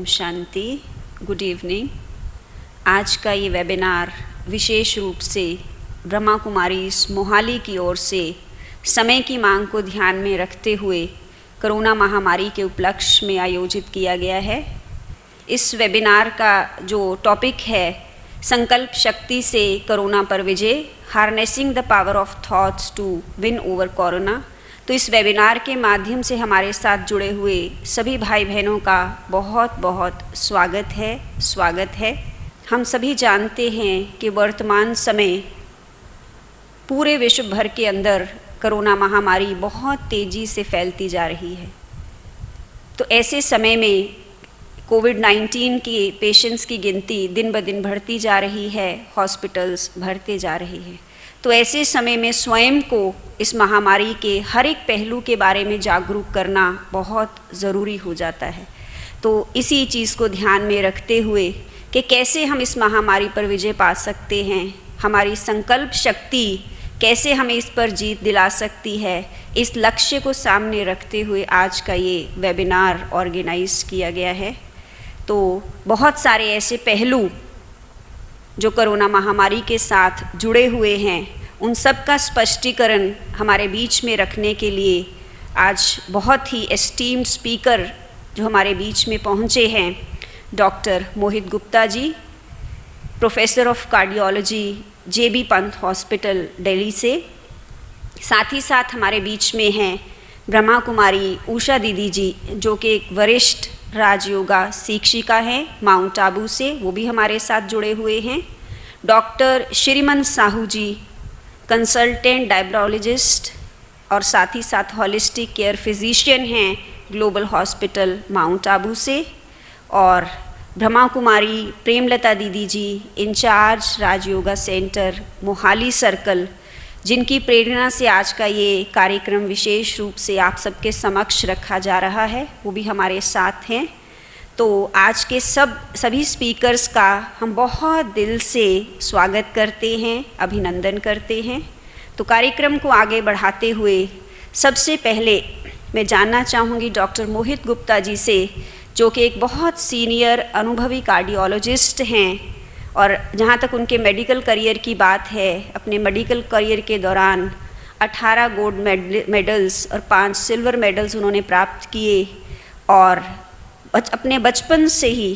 Om Shanti. Good evening. आज का ये वेबिनार विशेष रूप से ब्रह्मा कुमारी मोहाली की ओर से समय की मांग को ध्यान में रखते हुए कोरोना महामारी के उपलक्ष्य में आयोजित किया गया है। इस वेबिनार का जो टॉपिक है संकल्प शक्ति से कोरोना पर विजय, harnessing the power of thoughts to win over corona. तो इस वेबिनार के माध्यम से हमारे साथ जुड़े हुए सभी भाई बहनों का बहुत बहुत स्वागत है। हम सभी जानते हैं कि वर्तमान समय पूरे विश्व भर के अंदर कोरोना महामारी बहुत तेज़ी से फैलती जा रही है। तो ऐसे समय में कोविड-19 के पेशेंट्स की गिनती दिन ब दिन बढ़ती जा रही है, हॉस्पिटल्स भरते जा रही है। तो ऐसे समय में स्वयं को इस महामारी के हर एक पहलू के बारे में जागरूक करना बहुत ज़रूरी हो जाता है। तो इसी चीज़ को ध्यान में रखते हुए कि कैसे हम इस महामारी पर विजय पा सकते हैं, हमारी संकल्प शक्ति कैसे हमें इस पर जीत दिला सकती है, इस लक्ष्य को सामने रखते हुए आज का ये वेबिनार ऑर्गेनाइज किया गया है। तो बहुत सारे ऐसे पहलू जो कोरोना महामारी के साथ जुड़े हुए हैं, उन सब का स्पष्टीकरण हमारे बीच में रखने के लिए आज बहुत ही एस्टीम्ड स्पीकर जो हमारे बीच में पहुँचे हैं, doctor Mohit Gupta ji, professor of cardiology, JB Pant hospital Delhi से। साथ ही साथ हमारे बीच में हैं ब्रह्मा कुमारी उषा दीदी जी, जो कि एक वरिष्ठ राजयोगा शिक्षिका हैं माउंट आबू से, वो भी हमारे साथ जुड़े हुए हैं। Doctor Shriman Sahu ji, consultant diabetologist और साथ ही साथ हॉलिस्टिक केयर फिजिशियन हैं ग्लोबल हॉस्पिटल माउंट आबू से। और Brahma Kumari Premlata Didi ji, in charge Rajyoga centre Mohali circle, जिनकी प्रेरणा से आज का ये कार्यक्रम विशेष रूप से आप सबके समक्ष रखा जा रहा है, वो भी हमारे साथ हैं। तो आज के सभी स्पीकर्स का हम बहुत दिल से स्वागत करते हैं, अभिनंदन करते हैं। तो कार्यक्रम को आगे बढ़ाते हुए सबसे पहले मैं जानना चाहूँगी डॉक्टर मोहित गुप्ता जी से, जो कि एक बहुत सीनियर अनुभवी कार्डियोलॉजिस्ट हैं। और जहाँ तक उनके मेडिकल करियर की बात है, अपने मेडिकल करियर के दौरान 18 गोल्ड मेडल्स और 5 सिल्वर मेडल्स उन्होंने प्राप्त किए। और अपने बचपन से ही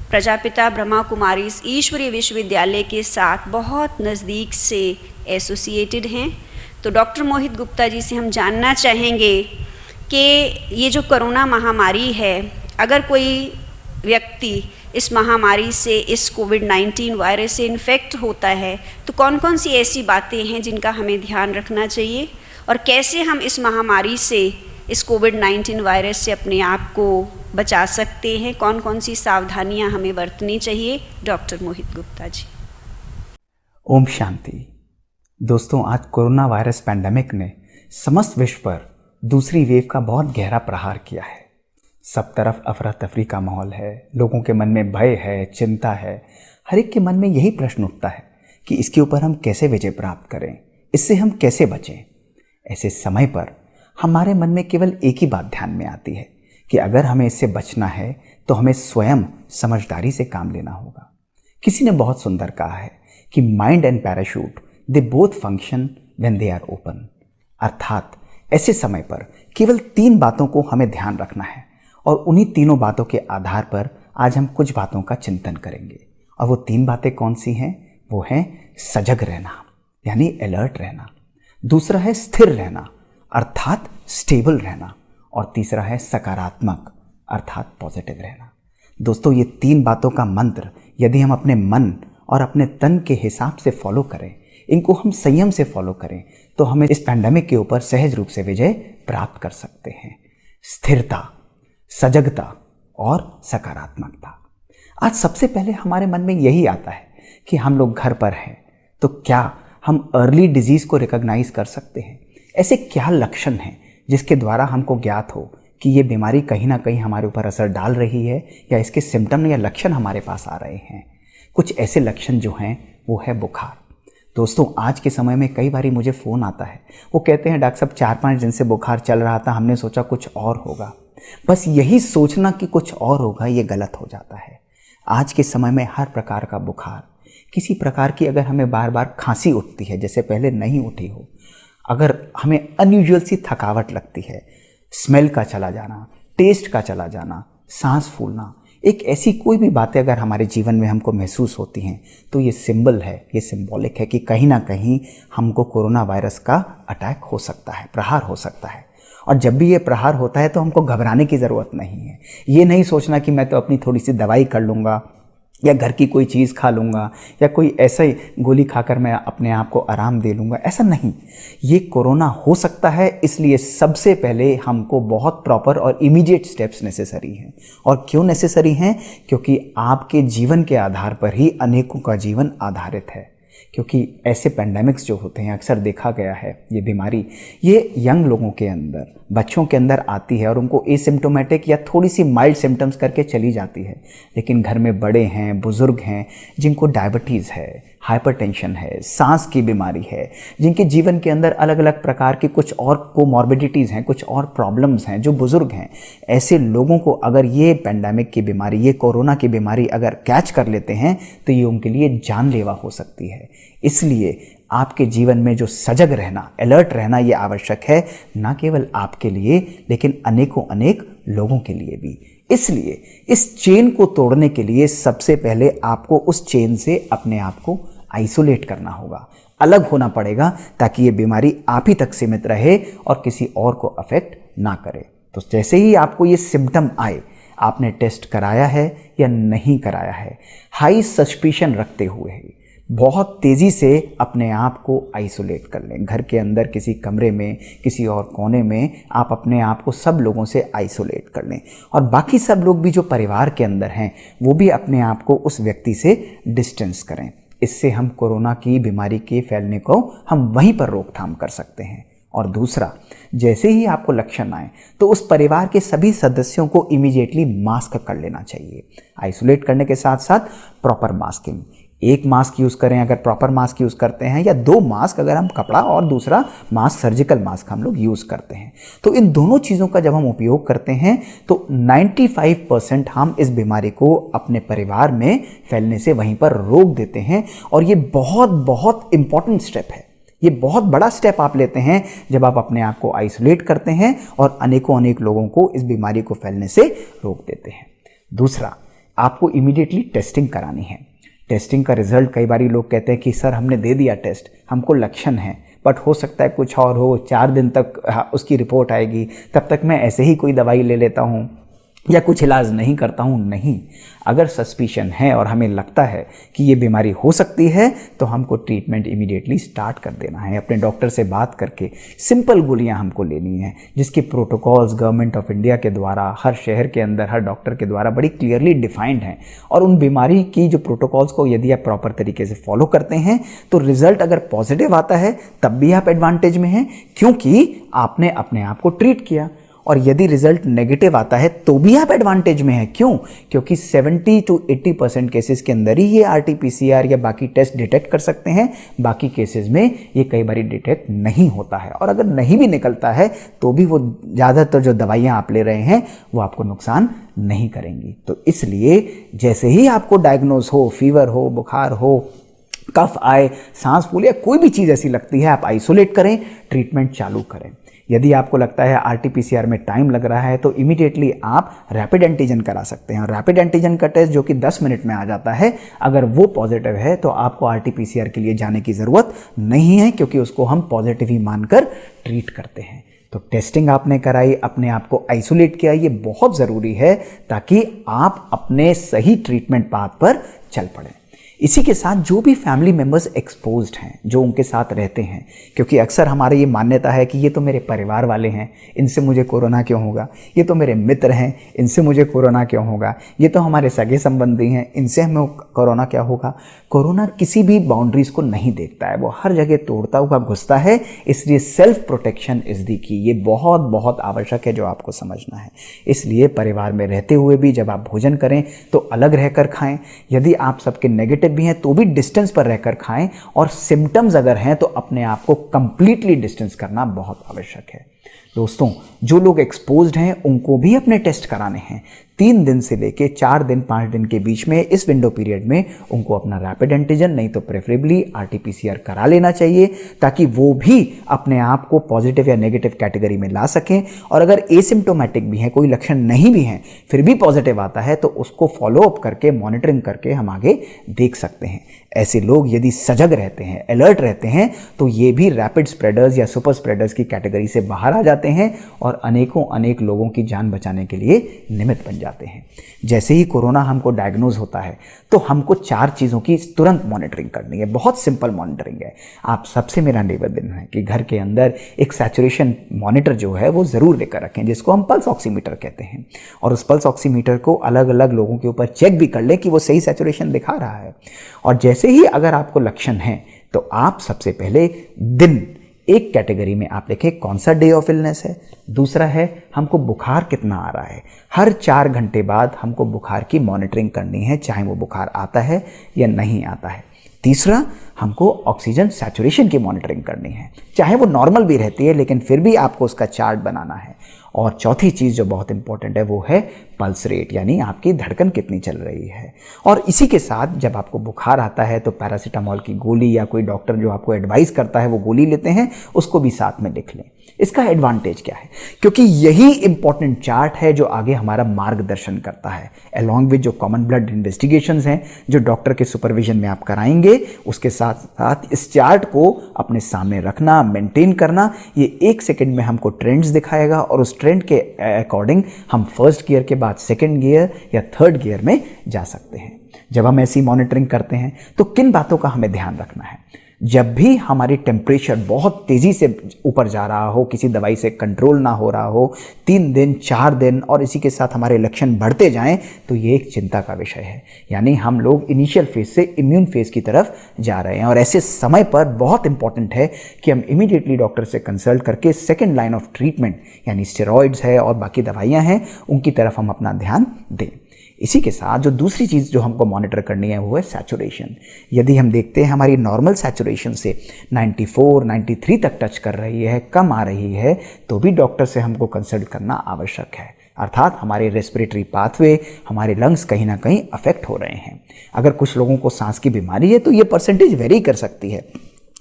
प्रजापिता ब्रह्मा कुमारी ईश्वरीय विश्वविद्यालय के साथ बहुत नज़दीक से एसोसिएटेड हैं। तो डॉक्टर मोहित गुप्ता जी से हम जानना चाहेंगे कि ये जो कोरोना महामारी है, अगर कोई व्यक्ति इस महामारी से, इस कोविड-19 वायरस से इन्फेक्ट होता है, तो कौन कौन सी ऐसी बातें हैं जिनका हमें ध्यान रखना चाहिए और कैसे हम इस महामारी से, इस कोविड-19 वायरस से अपने आप को बचा सकते हैं, कौन कौन सी सावधानियां हमें बरतनी चाहिए। डॉक्टर मोहित गुप्ता जी। ओम शांति। दोस्तों, आज कोरोना वायरस पैंडेमिक ने समस्त विश्व पर दूसरी वेव का बहुत गहरा प्रहार किया है। सब तरफ अफरा तफरी का माहौल है, लोगों के मन में भय है, चिंता है। हर एक के मन में यही प्रश्न उठता है कि इसके ऊपर हम कैसे विजय प्राप्त करें, इससे हम कैसे बचें। ऐसे समय पर हमारे मन में केवल एक ही बात ध्यान में आती है कि अगर हमें इससे बचना है तो हमें स्वयं समझदारी से काम लेना होगा। किसी ने बहुत सुंदर कहा है कि mind and parachute they both function when they are open. अर्थात ऐसे समय पर केवल 3 बातों को हमें ध्यान रखना है और उन्हीं तीनों बातों के आधार पर आज हम कुछ बातों का चिंतन करेंगे। और वो 3 बातें कौन सी हैं? वो हैं सजग रहना, यानी अलर्ट रहना। दूसरा है स्थिर रहना, अर्थात स्टेबल रहना। और तीसरा है सकारात्मक, अर्थात पॉजिटिव रहना। दोस्तों, ये 3 बातों का मंत्र यदि हम अपने मन और अपने तन के हिसाब से फॉलो करें, इनको हम संयम से फॉलो करें, तो हमें इस पैंडेमिक के ऊपर सहज रूप से विजय प्राप्त कर सकते हैं। स्थिरता, सजगता और सकारात्मकता। आज सबसे पहले हमारे मन में यही आता है कि हम लोग घर पर हैं, तो क्या हम अर्ली डिजीज को रिकॉग्नाइज कर सकते हैं? ऐसे क्या लक्षण हैं जिसके द्वारा हमको ज्ञात हो कि ये बीमारी कहीं ना कहीं हमारे ऊपर असर डाल रही है या इसके सिम्टम या लक्षण हमारे पास आ रहे हैं? कुछ ऐसे लक्षण जो हैं वो है बुखार। दोस्तों, आज के समय में कई बार मुझे फ़ोन आता है, वो कहते हैं डॉक्टर साहब 4-5 दिन से बुखार चल रहा था, हमने सोचा कुछ और होगा। बस यही सोचना कि कुछ और होगा, ये गलत हो जाता है। आज के समय में हर प्रकार का बुखार, किसी प्रकार की अगर हमें बार बार खांसी उठती है जैसे पहले नहीं उठी हो, अगर हमें अनयूजुअल सी थकावट लगती है, स्मेल का चला जाना, टेस्ट का चला जाना, सांस फूलना, एक ऐसी कोई भी बातें अगर हमारे जीवन में हमको महसूस होती हैं तो ये सिंबल है, ये सिंबॉलिक है कि कहीं ना कहीं हमको कोरोना वायरस का अटैक हो सकता है, प्रहार हो सकता है। और जब भी ये प्रहार होता है तो हमको घबराने की ज़रूरत नहीं है। ये नहीं सोचना कि मैं तो अपनी थोड़ी सी दवाई कर लूँगा या घर की कोई चीज़ खा लूँगा या कोई ऐसा ही गोली खाकर मैं अपने आप को आराम दे लूँगा, ऐसा नहीं। ये कोरोना हो सकता है, इसलिए सबसे पहले हमको बहुत प्रॉपर और इमीडिएट स्टेप्स नेसेसरी हैं। और क्यों नेसेसरी हैं? क्योंकि आपके जीवन के आधार पर ही अनेकों का जीवन आधारित है। क्योंकि ऐसे पेंडेमिक्स जो होते हैं, अक्सर देखा गया है ये बीमारी, ये यंग लोगों के अंदर, बच्चों के अंदर आती है और उनको एसिम्प्टोमेटिक या थोड़ी सी माइल्ड सिम्टम्स करके चली जाती है। लेकिन घर में बड़े हैं, बुजुर्ग हैं, जिनको डायबिटीज़ है, हाइपरटेंशन है, सांस की बीमारी है, जिनके जीवन के अंदर अलग अलग प्रकार की कुछ और कोमॉर्बिडिटीज़ हैं, कुछ और प्रॉब्लम्स हैं, जो बुजुर्ग हैं, ऐसे लोगों को अगर ये पेंडेमिक की बीमारी, ये कोरोना की बीमारी अगर कैच कर लेते हैं तो ये उनके लिए जानलेवा हो सकती है। इसलिए आपके जीवन में जो सजग रहना, अलर्ट रहना ये आवश्यक है, ना केवल आपके लिए लेकिन अनेकों अनेक लोगों के लिए भी। इसलिए इस चेन को तोड़ने के लिए सबसे पहले आपको उस चेन से अपने आप को आइसोलेट करना होगा, अलग होना पड़ेगा, ताकि ये बीमारी आप ही तक सीमित रहे और किसी और को अफेक्ट ना करे। तो जैसे ही आपको ये सिम्टम आए, आपने टेस्ट कराया है या नहीं कराया है, हाई सस्पिशन रखते हुए बहुत तेज़ी से अपने आप को आइसोलेट कर लें। घर के अंदर किसी कमरे में, किसी और कोने में आप अपने आप को सब लोगों से आइसोलेट कर लें। और बाकी सब लोग भी जो परिवार के अंदर हैं वो भी अपने आप को उस व्यक्ति से डिस्टेंस करें। इससे हम कोरोना की बीमारी के फैलने को हम वहीं पर रोकथाम कर सकते हैं। और दूसरा, जैसे ही आपको लक्षण आए तो उस परिवार के सभी सदस्यों को इमीडिएटली मास्क कर लेना चाहिए। आइसोलेट करने के साथ साथ प्रॉपर मास्किंग, एक मास्क यूज़ करें अगर प्रॉपर मास्क यूज़ करते हैं, या 2 मास्क अगर हम कपड़ा और दूसरा मास्क सर्जिकल मास्क हम लोग यूज़ करते हैं। तो इन दोनों चीज़ों का जब हम उपयोग करते हैं तो 95% हम इस बीमारी को अपने परिवार में फैलने से वहीं पर रोक देते हैं। और ये बहुत बहुत इम्पॉर्टेंट स्टेप है, ये बहुत बड़ा स्टेप आप लेते हैं जब आप अपने आप को आइसोलेट करते हैं और अनेकों अनेक लोगों को इस बीमारी को फैलने से रोक देते हैं। दूसरा, आपको इमीडिएटली टेस्टिंग करानी है। टेस्टिंग का रिजल्ट, कई बार लोग कहते हैं कि सर हमने दे दिया टेस्ट, हमको लक्षण है, बट हो सकता है कुछ और हो, 4 दिन तक उसकी रिपोर्ट आएगी, तब तक मैं ऐसे ही कोई दवाई ले लेता हूँ या कुछ इलाज नहीं करता हूँ। नहीं, अगर सस्पिशन है और हमें लगता है कि ये बीमारी हो सकती है तो हमको ट्रीटमेंट इमीडिएटली स्टार्ट कर देना है। अपने डॉक्टर से बात करके सिंपल गोलियां हमको लेनी है, जिसके प्रोटोकॉल्स गवर्नमेंट ऑफ इंडिया के द्वारा हर शहर के अंदर हर डॉक्टर के द्वारा बड़ी क्लियरली डिफाइंड हैं। और उन बीमारी की जो प्रोटोकॉल्स को यदि आप प्रॉपर तरीके से फॉलो करते हैं तो रिजल्ट अगर पॉजिटिव आता है तब भी आप एडवांटेज में हैं, क्योंकि आपने अपने आप को ट्रीट किया। और यदि रिजल्ट नेगेटिव आता है तो भी आप एडवांटेज में हैं। क्यों? क्योंकि 70 to 80% केसेस के अंदर ही ये RT-PCR या बाकी टेस्ट डिटेक्ट कर सकते हैं। बाकी केसेस में ये कई बार डिटेक्ट नहीं होता है, और अगर नहीं भी निकलता है तो भी वो ज़्यादातर जो दवाइयाँ आप ले रहे हैं वो आपको नुकसान नहीं करेंगी। तो इसलिए जैसे ही आपको डायग्नोज हो, फीवर हो, बुखार हो, कफ आए, सांस फूले, या कोई भी चीज़ ऐसी लगती है, आप आइसोलेट करें, ट्रीटमेंट चालू करें। यदि आपको लगता है RT-PCR में टाइम लग रहा है तो इमीडिएटली आप रैपिड एंटीजन करा सकते हैं। और रैपिड एंटीजन का टेस्ट जो कि 10 मिनट में आ जाता है, अगर वो पॉजिटिव है तो आपको RT-PCR के लिए जाने की ज़रूरत नहीं है, क्योंकि उसको हम पॉजिटिव ही मानकर ट्रीट करते हैं। तो टेस्टिंग आपने कराई, अपने आप को आइसोलेट किया, ये बहुत ज़रूरी है ताकि आप अपने सही ट्रीटमेंट पाथ पर चल पड़ें। इसी के साथ जो भी फैमिली मेम्बर्स एक्सपोज्ड हैं, जो उनके साथ रहते हैं, क्योंकि अक्सर हमारी ये मान्यता है कि ये तो मेरे परिवार वाले हैं, इनसे मुझे कोरोना क्यों होगा, ये तो मेरे मित्र हैं, इनसे मुझे कोरोना क्यों होगा, ये तो हमारे सगे संबंधी हैं, इनसे हमें कोरोना क्या होगा। कोरोना किसी भी बाउंड्रीज को नहीं देखता है, वो हर जगह तोड़ता हुआ घुसता है। इसलिए सेल्फ प्रोटेक्शन इज़ दी की, ये बहुत बहुत आवश्यक है जो आपको समझना है। इसलिए परिवार में रहते हुए भी जब आप भोजन करें तो अलग रहकर खाएं। यदि आप सबके नेगेटिव भी हैं तो भी डिस्टेंस पर रहकर खाएं, और सिम्टम्स अगर हैं तो अपने आप को कंप्लीटली डिस्टेंस करना बहुत आवश्यक है। दोस्तों, जो लोग एक्सपोज्ड हैं उनको भी अपने टेस्ट कराने हैं। 3 दिन से लेके 4 दिन 5 दिन के बीच में, इस विंडो पीरियड में उनको अपना रैपिड एंटीजन नहीं तो प्रेफरेबली RT-PCR करा लेना चाहिए, ताकि वो भी अपने आप को पॉजिटिव या नेगेटिव कैटेगरी में ला सकें। और अगर एसिम्टोमेटिक भी हैं, कोई लक्षण नहीं भी हैं, फिर भी पॉजिटिव आता है, तो उसको फॉलोअप करके, मॉनिटरिंग करके हम आगे देख सकते हैं। ऐसे लोग यदि सजग रहते हैं, अलर्ट रहते हैं, तो ये भी रैपिड स्प्रेडर्स या सुपर स्प्रेडर्स की कैटेगरी से बाहर आ जाते हैं और अनेक लोगों की जान बचाने के लिए निमित्त बन जाते हैं। जैसे ही कोरोना हमको डायग्नोज होता है, तो हमको 4 चीज़ों की तुरंत मॉनिटरिंग करनी है। बहुत सिंपल मॉनिटरिंग है। आप सबसे मेरा निवेदन है कि घर के अंदर एक सैचुरेशन मॉनिटर जो है वो ज़रूर लेकर रखें, जिसको हम पल्स ऑक्सीमीटर कहते हैं। और उस पल्स ऑक्सीमीटर को अलग अलग लोगों के ऊपर चेक भी कर लें कि वो सही सैचुरेशन दिखा रहा है। और जैसे ही अगर आपको लक्षण हैं, तो आप सबसे पहले दिन एक कैटेगरी में आप देखें कौन सा डे ऑफ इलनेस है। दूसरा है हमको बुखार कितना आ रहा है। हर 4 घंटे बाद हमको बुखार की मॉनिटरिंग करनी है, चाहे वो बुखार आता है या नहीं आता है। तीसरा, हमको ऑक्सीजन सैचुरेशन की मॉनिटरिंग करनी है, चाहे वो नॉर्मल भी रहती है, लेकिन फिर भी आपको उसका चार्ट बनाना है। और चौथी चीज़ जो बहुत इंपॉर्टेंट है वो है पल्स रेट, यानी आपकी धड़कन कितनी चल रही है। और इसी के साथ जब आपको बुखार आता है तो पैरासीटामोल की गोली या कोई डॉक्टर जो आपको एडवाइस करता है वो गोली लेते हैं, उसको भी साथ में लिख लें। इसका एडवांटेज क्या है? क्योंकि यही इंपॉर्टेंट चार्ट है जो आगे हमारा मार्गदर्शन करता है, अलॉन्ग विद जो कॉमन ब्लड इन्वेस्टिगेशंस हैं जो डॉक्टर के सुपरविजन में आप कराएंगे। उसके साथ साथ इस चार्ट को अपने सामने रखना, मेंटेन करना, ये 1 सेकंड में हमको ट्रेंड्स दिखाएगा और उस ट्रेंड के अकॉर्डिंग हम फर्स्ट गियर के बाद सेकंड गियर या थर्ड गियर में जा सकते हैं। जब हम ऐसी मॉनिटरिंग करते हैं तो किन बातों का हमें ध्यान रखना है? जब भी हमारी टेम्परेचर बहुत तेज़ी से ऊपर जा रहा हो, किसी दवाई से कंट्रोल ना हो रहा हो, 3 दिन 4 दिन और इसी के साथ हमारे लक्षण बढ़ते जाएं, तो ये एक चिंता का विषय है। यानी हम लोग इनिशियल फेज से इम्यून फेज की तरफ जा रहे हैं। और ऐसे समय पर बहुत इंपॉर्टेंट है कि हम इमीडिएटली डॉक्टर से कंसल्ट करके सेकेंड लाइन ऑफ ट्रीटमेंट यानी स्टेरॉइड्स है और बाकी दवाइयाँ हैं, उनकी तरफ हम अपना ध्यान दें। इसी के साथ जो दूसरी चीज़ जो हमको मॉनिटर करनी है वो है सैचुरेशन। यदि हम देखते हैं हमारी नॉर्मल सैचुरेशन से 94, 93 तक टच कर रही है, कम आ रही है, तो भी डॉक्टर से हमको कंसल्ट करना आवश्यक है। अर्थात हमारे रेस्पिरेटरी पाथवे, हमारे लंग्स कहीं ना कहीं अफेक्ट हो रहे हैं। अगर कुछ लोगों को सांस की बीमारी है तो ये परसेंटेज वेरी कर सकती है,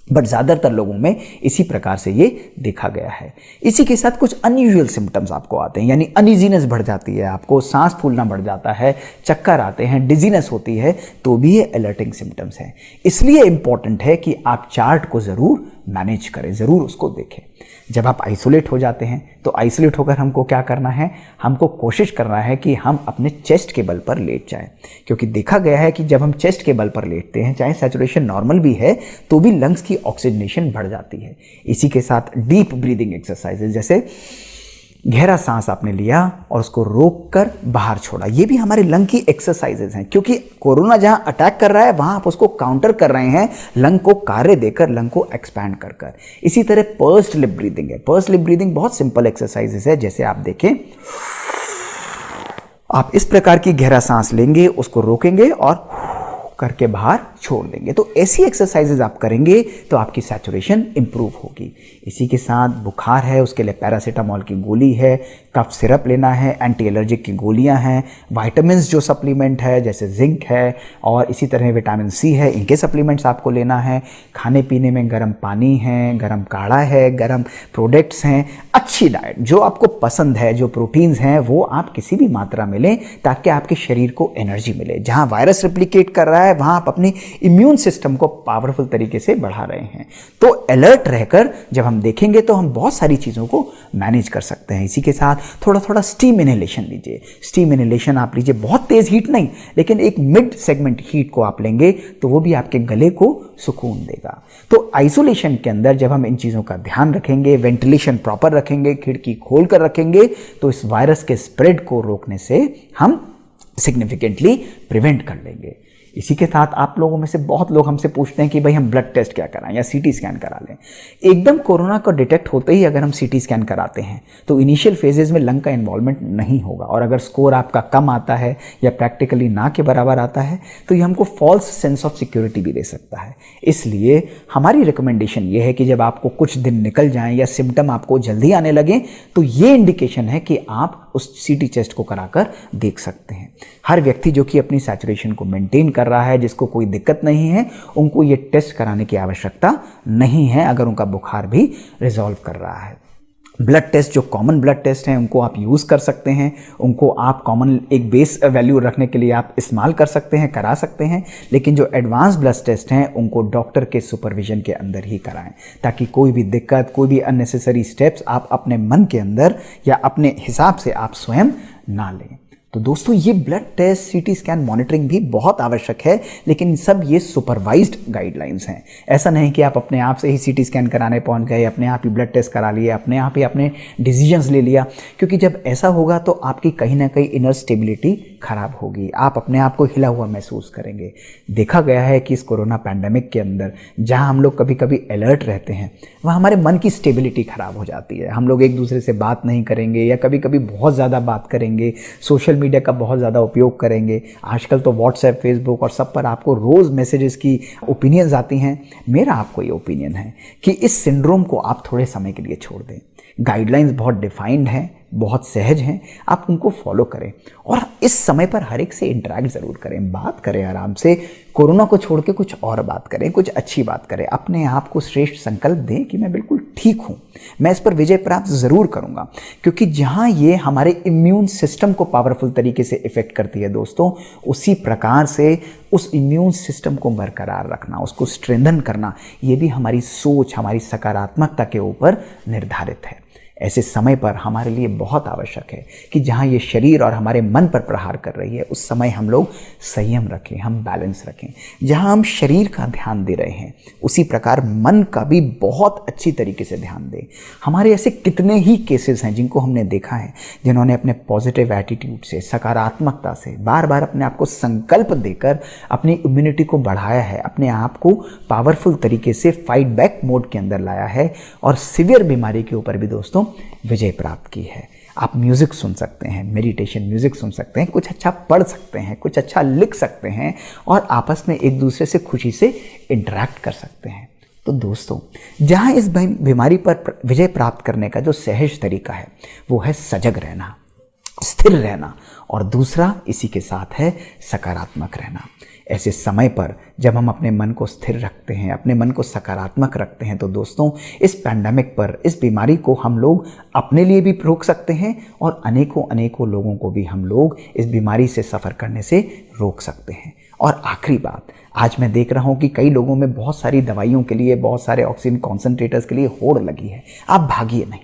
बट ज़्यादातर लोगों में इसी प्रकार से ये देखा गया है। इसी के साथ कुछ अनयूजुअल सिम्टम्स आपको आते हैं, यानी अनइजीनेस बढ़ जाती है, आपको सांस फूलना बढ़ जाता है, चक्कर आते हैं, डिजीनेस होती है, तो भी ये अलर्टिंग सिम्टम्स हैं। इसलिए इंपॉर्टेंट है कि आप चार्ट को ज़रूर मैनेज करें, ज़रूर उसको देखें। जब आप आइसोलेट हो जाते हैं तो आइसोलेट होकर हमको क्या करना है? हमको कोशिश करना है कि हम अपने चेस्ट के बल पर लेट जाएं, क्योंकि देखा गया है कि जब हम चेस्ट के बल पर लेटते हैं, चाहे सैचुरेशन नॉर्मल भी है, तो भी लंग्स की ऑक्सीजनेशन बढ़ जाती है। इसी के साथ डीप ब्रीदिंग एक्सरसाइजेज, जैसे गहरा सांस आपने लिया और उसको रोक कर बाहर छोड़ा, ये भी हमारे लंग की एक्सरसाइजेज हैं, क्योंकि कोरोना जहां अटैक कर रहा है वहां आप उसको काउंटर कर रहे हैं, लंग को कार्य देकर, लंग को एक्सपैंड कर कर। इसी तरह पर्स्ड लिप ब्रीदिंग है। पर्स्ड लिप ब्रीदिंग बहुत सिंपल एक्सरसाइजेज है। जैसे आप देखें, आप इस प्रकार की गहरा सांस लेंगे, उसको रोकेंगे और करके बाहर छोड़ देंगे। तो ऐसी एक्सरसाइजेज आप करेंगे तो आपकी सैचुरेशन इंप्रूव होगी। इसी के साथ बुखार है, उसके लिए पैरासीटामोल की गोली है, कफ सिरप लेना है, एंटी एलर्जिक की गोलियां हैं, विटामिन्स जो सप्लीमेंट है जैसे जिंक है और इसी तरह विटामिन सी है, इनके सप्लीमेंट्स आपको लेना है। खाने पीने में गर्म पानी है, गर्म काढ़ा है, गर्म प्रोडक्ट्स हैं, अच्छी डाइट जो आपको पसंद है, जो प्रोटीन्स हैं वो आप किसी भी मात्रा में लें, ताकि आपके शरीर को एनर्जी मिले। जहां वायरस रिप्लिकेट कर रहा है वहां आप अपनी इम्यून सिस्टम को पावरफुल तरीके से बढ़ा रहे हैं। तो अलर्ट रहकर जब हम देखेंगे तो हम बहुत सारी चीज़ों को मैनेज कर सकते हैं। इसी के साथ थोड़ा थोड़ा स्टीम इनहेलेशन लीजिए। स्टीम इनहेलेशन आप लीजिए, बहुत तेज हीट नहीं, लेकिन एक मिड सेगमेंट हीट को आप लेंगे तो वो भी आपके गले को सुकून देगा। तो आइसोलेशन के अंदर जब हम इन चीज़ों का ध्यान रखेंगे, वेंटिलेशन प्रॉपर रखेंगे, खिड़की खोल कर रखेंगे, तो इस वायरस के स्प्रेड को रोकने से हम सिग्निफिकेंटली प्रिवेंट कर लेंगे। इसी के साथ आप लोगों में से बहुत लोग हमसे पूछते हैं कि भाई हम ब्लड टेस्ट क्या कराएं या सीटी स्कैन करा लें। एकदम कोरोना को डिटेक्ट होते ही अगर हम सीटी स्कैन कराते हैं तो इनिशियल फेजेस में लंग का इन्वॉल्वमेंट नहीं होगा, और अगर स्कोर आपका कम आता है या प्रैक्टिकली ना के बराबर आता है तो ये हमको फॉल्स सेंस ऑफ सिक्योरिटी भी दे सकता है। इसलिए हमारी रिकमेंडेशन ये है कि जब आपको कुछ दिन निकल जाएं या सिम्टम आपको जल्दी आने लगे तो ये इंडिकेशन है कि आप उस सीटी टेस्ट को कराकर देख सकते हैं। हर व्यक्ति जो कि अपनी सैचुरेशन को मेंटेन कर रहा है, जिसको कोई दिक्कत नहीं है, उनको ये टेस्ट कराने की आवश्यकता नहीं है अगर उनका बुखार भी रिजॉल्व कर रहा है। ब्लड टेस्ट जो कॉमन ब्लड टेस्ट हैं उनको आप यूज़ कर सकते हैं, उनको आप कॉमन एक बेस वैल्यू रखने के लिए आप इस्तेमाल कर सकते हैं, करा सकते हैं। लेकिन जो एडवांस ब्लड टेस्ट हैं उनको डॉक्टर के सुपरविजन के अंदर ही कराएं, ताकि कोई भी दिक्कत, कोई भी अननेसेसरी स्टेप्स आप अपने मन के अंदर या अपने हिसाब से आप स्वयं ना लें। तो दोस्तों ये blood test, CT scan monitoring भी बहुत आवश्यक है, लेकिन सब ये सुपरवाइज्ड गाइडलाइंस हैं। ऐसा नहीं कि आप अपने आप से ही सीटी स्कैन कराने पहुंच गए, अपने आप ही ब्लड टेस्ट करा लिए, अपने आप ही अपने डिसीजंस ले लिया, क्योंकि जब ऐसा होगा तो आपकी कहीं ना कहीं इनर स्टेबिलिटी खराब होगी, आप अपने आप को हिला हुआ महसूस करेंगे। देखा गया है कि इस कोरोना पैंडेमिक के अंदर जहाँ हम लोग कभी कभी अलर्ट रहते हैं वहाँ हमारे मन की स्टेबिलिटी खराब हो जाती है। हम लोग एक दूसरे से बात नहीं करेंगे या कभी कभी बहुत ज़्यादा बात करेंगे, सोशल मीडिया का बहुत ज़्यादा उपयोग करेंगे। आजकल तो व्हाट्सएप, फेसबुक और सब पर आपको रोज़ मैसेजेस की ओपिनियंस आती हैं। मेरा आपको ये ओपिनियन है कि इस सिंड्रोम को आप थोड़े समय के लिए छोड़ दें। गाइडलाइंस बहुत डिफाइंड हैं, बहुत सहज हैं, आप उनको फॉलो करें और इस समय पर हर एक से इंटरेक्ट ज़रूर करें, बात करें आराम से। कोरोना को छोड़ के कुछ और बात करें, कुछ अच्छी बात करें, अपने आप को श्रेष्ठ संकल्प दें कि मैं बिल्कुल ठीक हूँ, मैं इस पर विजय प्राप्त ज़रूर करूँगा। क्योंकि जहाँ ये हमारे इम्यून सिस्टम को पावरफुल तरीके से इफ़ेक्ट करती है दोस्तों, उसी प्रकार से उस इम्यून सिस्टम को बरकरार रखना, उसको स्ट्रेंथन करना, ये भी हमारी सोच, हमारी सकारात्मकता के ऊपर निर्धारित है। ऐसे समय पर हमारे लिए बहुत आवश्यक है कि जहाँ ये शरीर और हमारे मन पर प्रहार कर रही है उस समय हम लोग संयम रखें, हम बैलेंस रखें। जहाँ हम शरीर का ध्यान दे रहे हैं उसी प्रकार मन का भी बहुत अच्छी तरीके से ध्यान दें। हमारे ऐसे कितने ही केसेस हैं जिनको हमने देखा है, जिन्होंने अपने पॉजिटिव एटीट्यूड से, सकारात्मकता से, बार बार अपने आप को संकल्प देकर अपनी इम्यूनिटी को बढ़ाया है, अपने आप को पावरफुल तरीके से फाइट बैक मोड के अंदर लाया है और सीवियर बीमारी के ऊपर भी दोस्तों विजय प्राप्त की है। आप म्यूज़िक सुन सकते हैं, मेडिटेशन म्यूज़िक सुन सकते हैं, कुछ अच्छा पढ़ सकते हैं, कुछ अच्छा लिख सकते हैं और आपस में एक दूसरे से खुशी से इंटरैक्ट कर सकते हैं। तो दोस्तों जहाँ इस बीमारी पर विजय प्राप्त करने का जो सहज तरीका है वो है सजग रहना, स्थिर रहना, और दूसरा इसी के साथ है सकारात्मक रहना। ऐसे समय पर जब हम अपने मन को स्थिर रखते हैं, अपने मन को सकारात्मक रखते हैं, तो दोस्तों इस पैंडेमिक पर, इस बीमारी को हम लोग अपने लिए भी रोक सकते हैं और अनेकों लोगों को भी हम लोग इस बीमारी से सफ़र करने से रोक सकते हैं। और आखिरी बात, आज मैं देख रहा हूँ कि कई लोगों में बहुत सारी दवाइयों के लिए, बहुत सारे ऑक्सीजन कॉन्सेंट्रेटर्स के लिए होड़ लगी है। आप भागिए नहीं,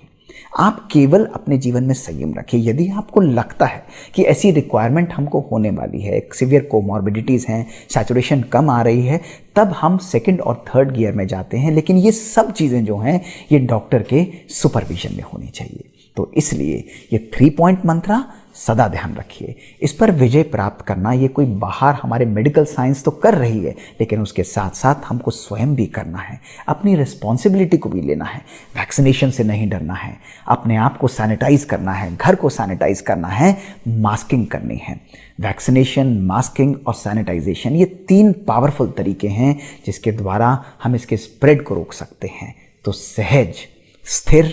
आप केवल अपने जीवन में संयम रखिए। यदि आपको लगता है कि ऐसी रिक्वायरमेंट हमको होने वाली है, सीवियर कोमॉर्बिडिटीज़ हैं, सैचुरेशन कम आ रही है, तब हम सेकंड और थर्ड गियर में जाते हैं। लेकिन ये सब चीज़ें जो हैं ये डॉक्टर के सुपरविजन में होनी चाहिए। तो इसलिए ये 3 पॉइंट मंत्रा सदा ध्यान रखिए। इस पर विजय प्राप्त करना ये कोई बाहर हमारे मेडिकल साइंस तो कर रही है, लेकिन उसके साथ साथ हमको स्वयं भी करना है, अपनी रिस्पॉन्सिबिलिटी को भी लेना है। वैक्सीनेशन से नहीं डरना है, अपने आप को सैनिटाइज करना है, घर को सैनिटाइज करना है, मास्किंग करनी है। वैक्सीनेशन, मास्किंग और सैनिटाइजेशन ये 3 पावरफुल तरीके हैं जिसके द्वारा हम इसके स्प्रेड को रोक सकते हैं। तो सहज, स्थिर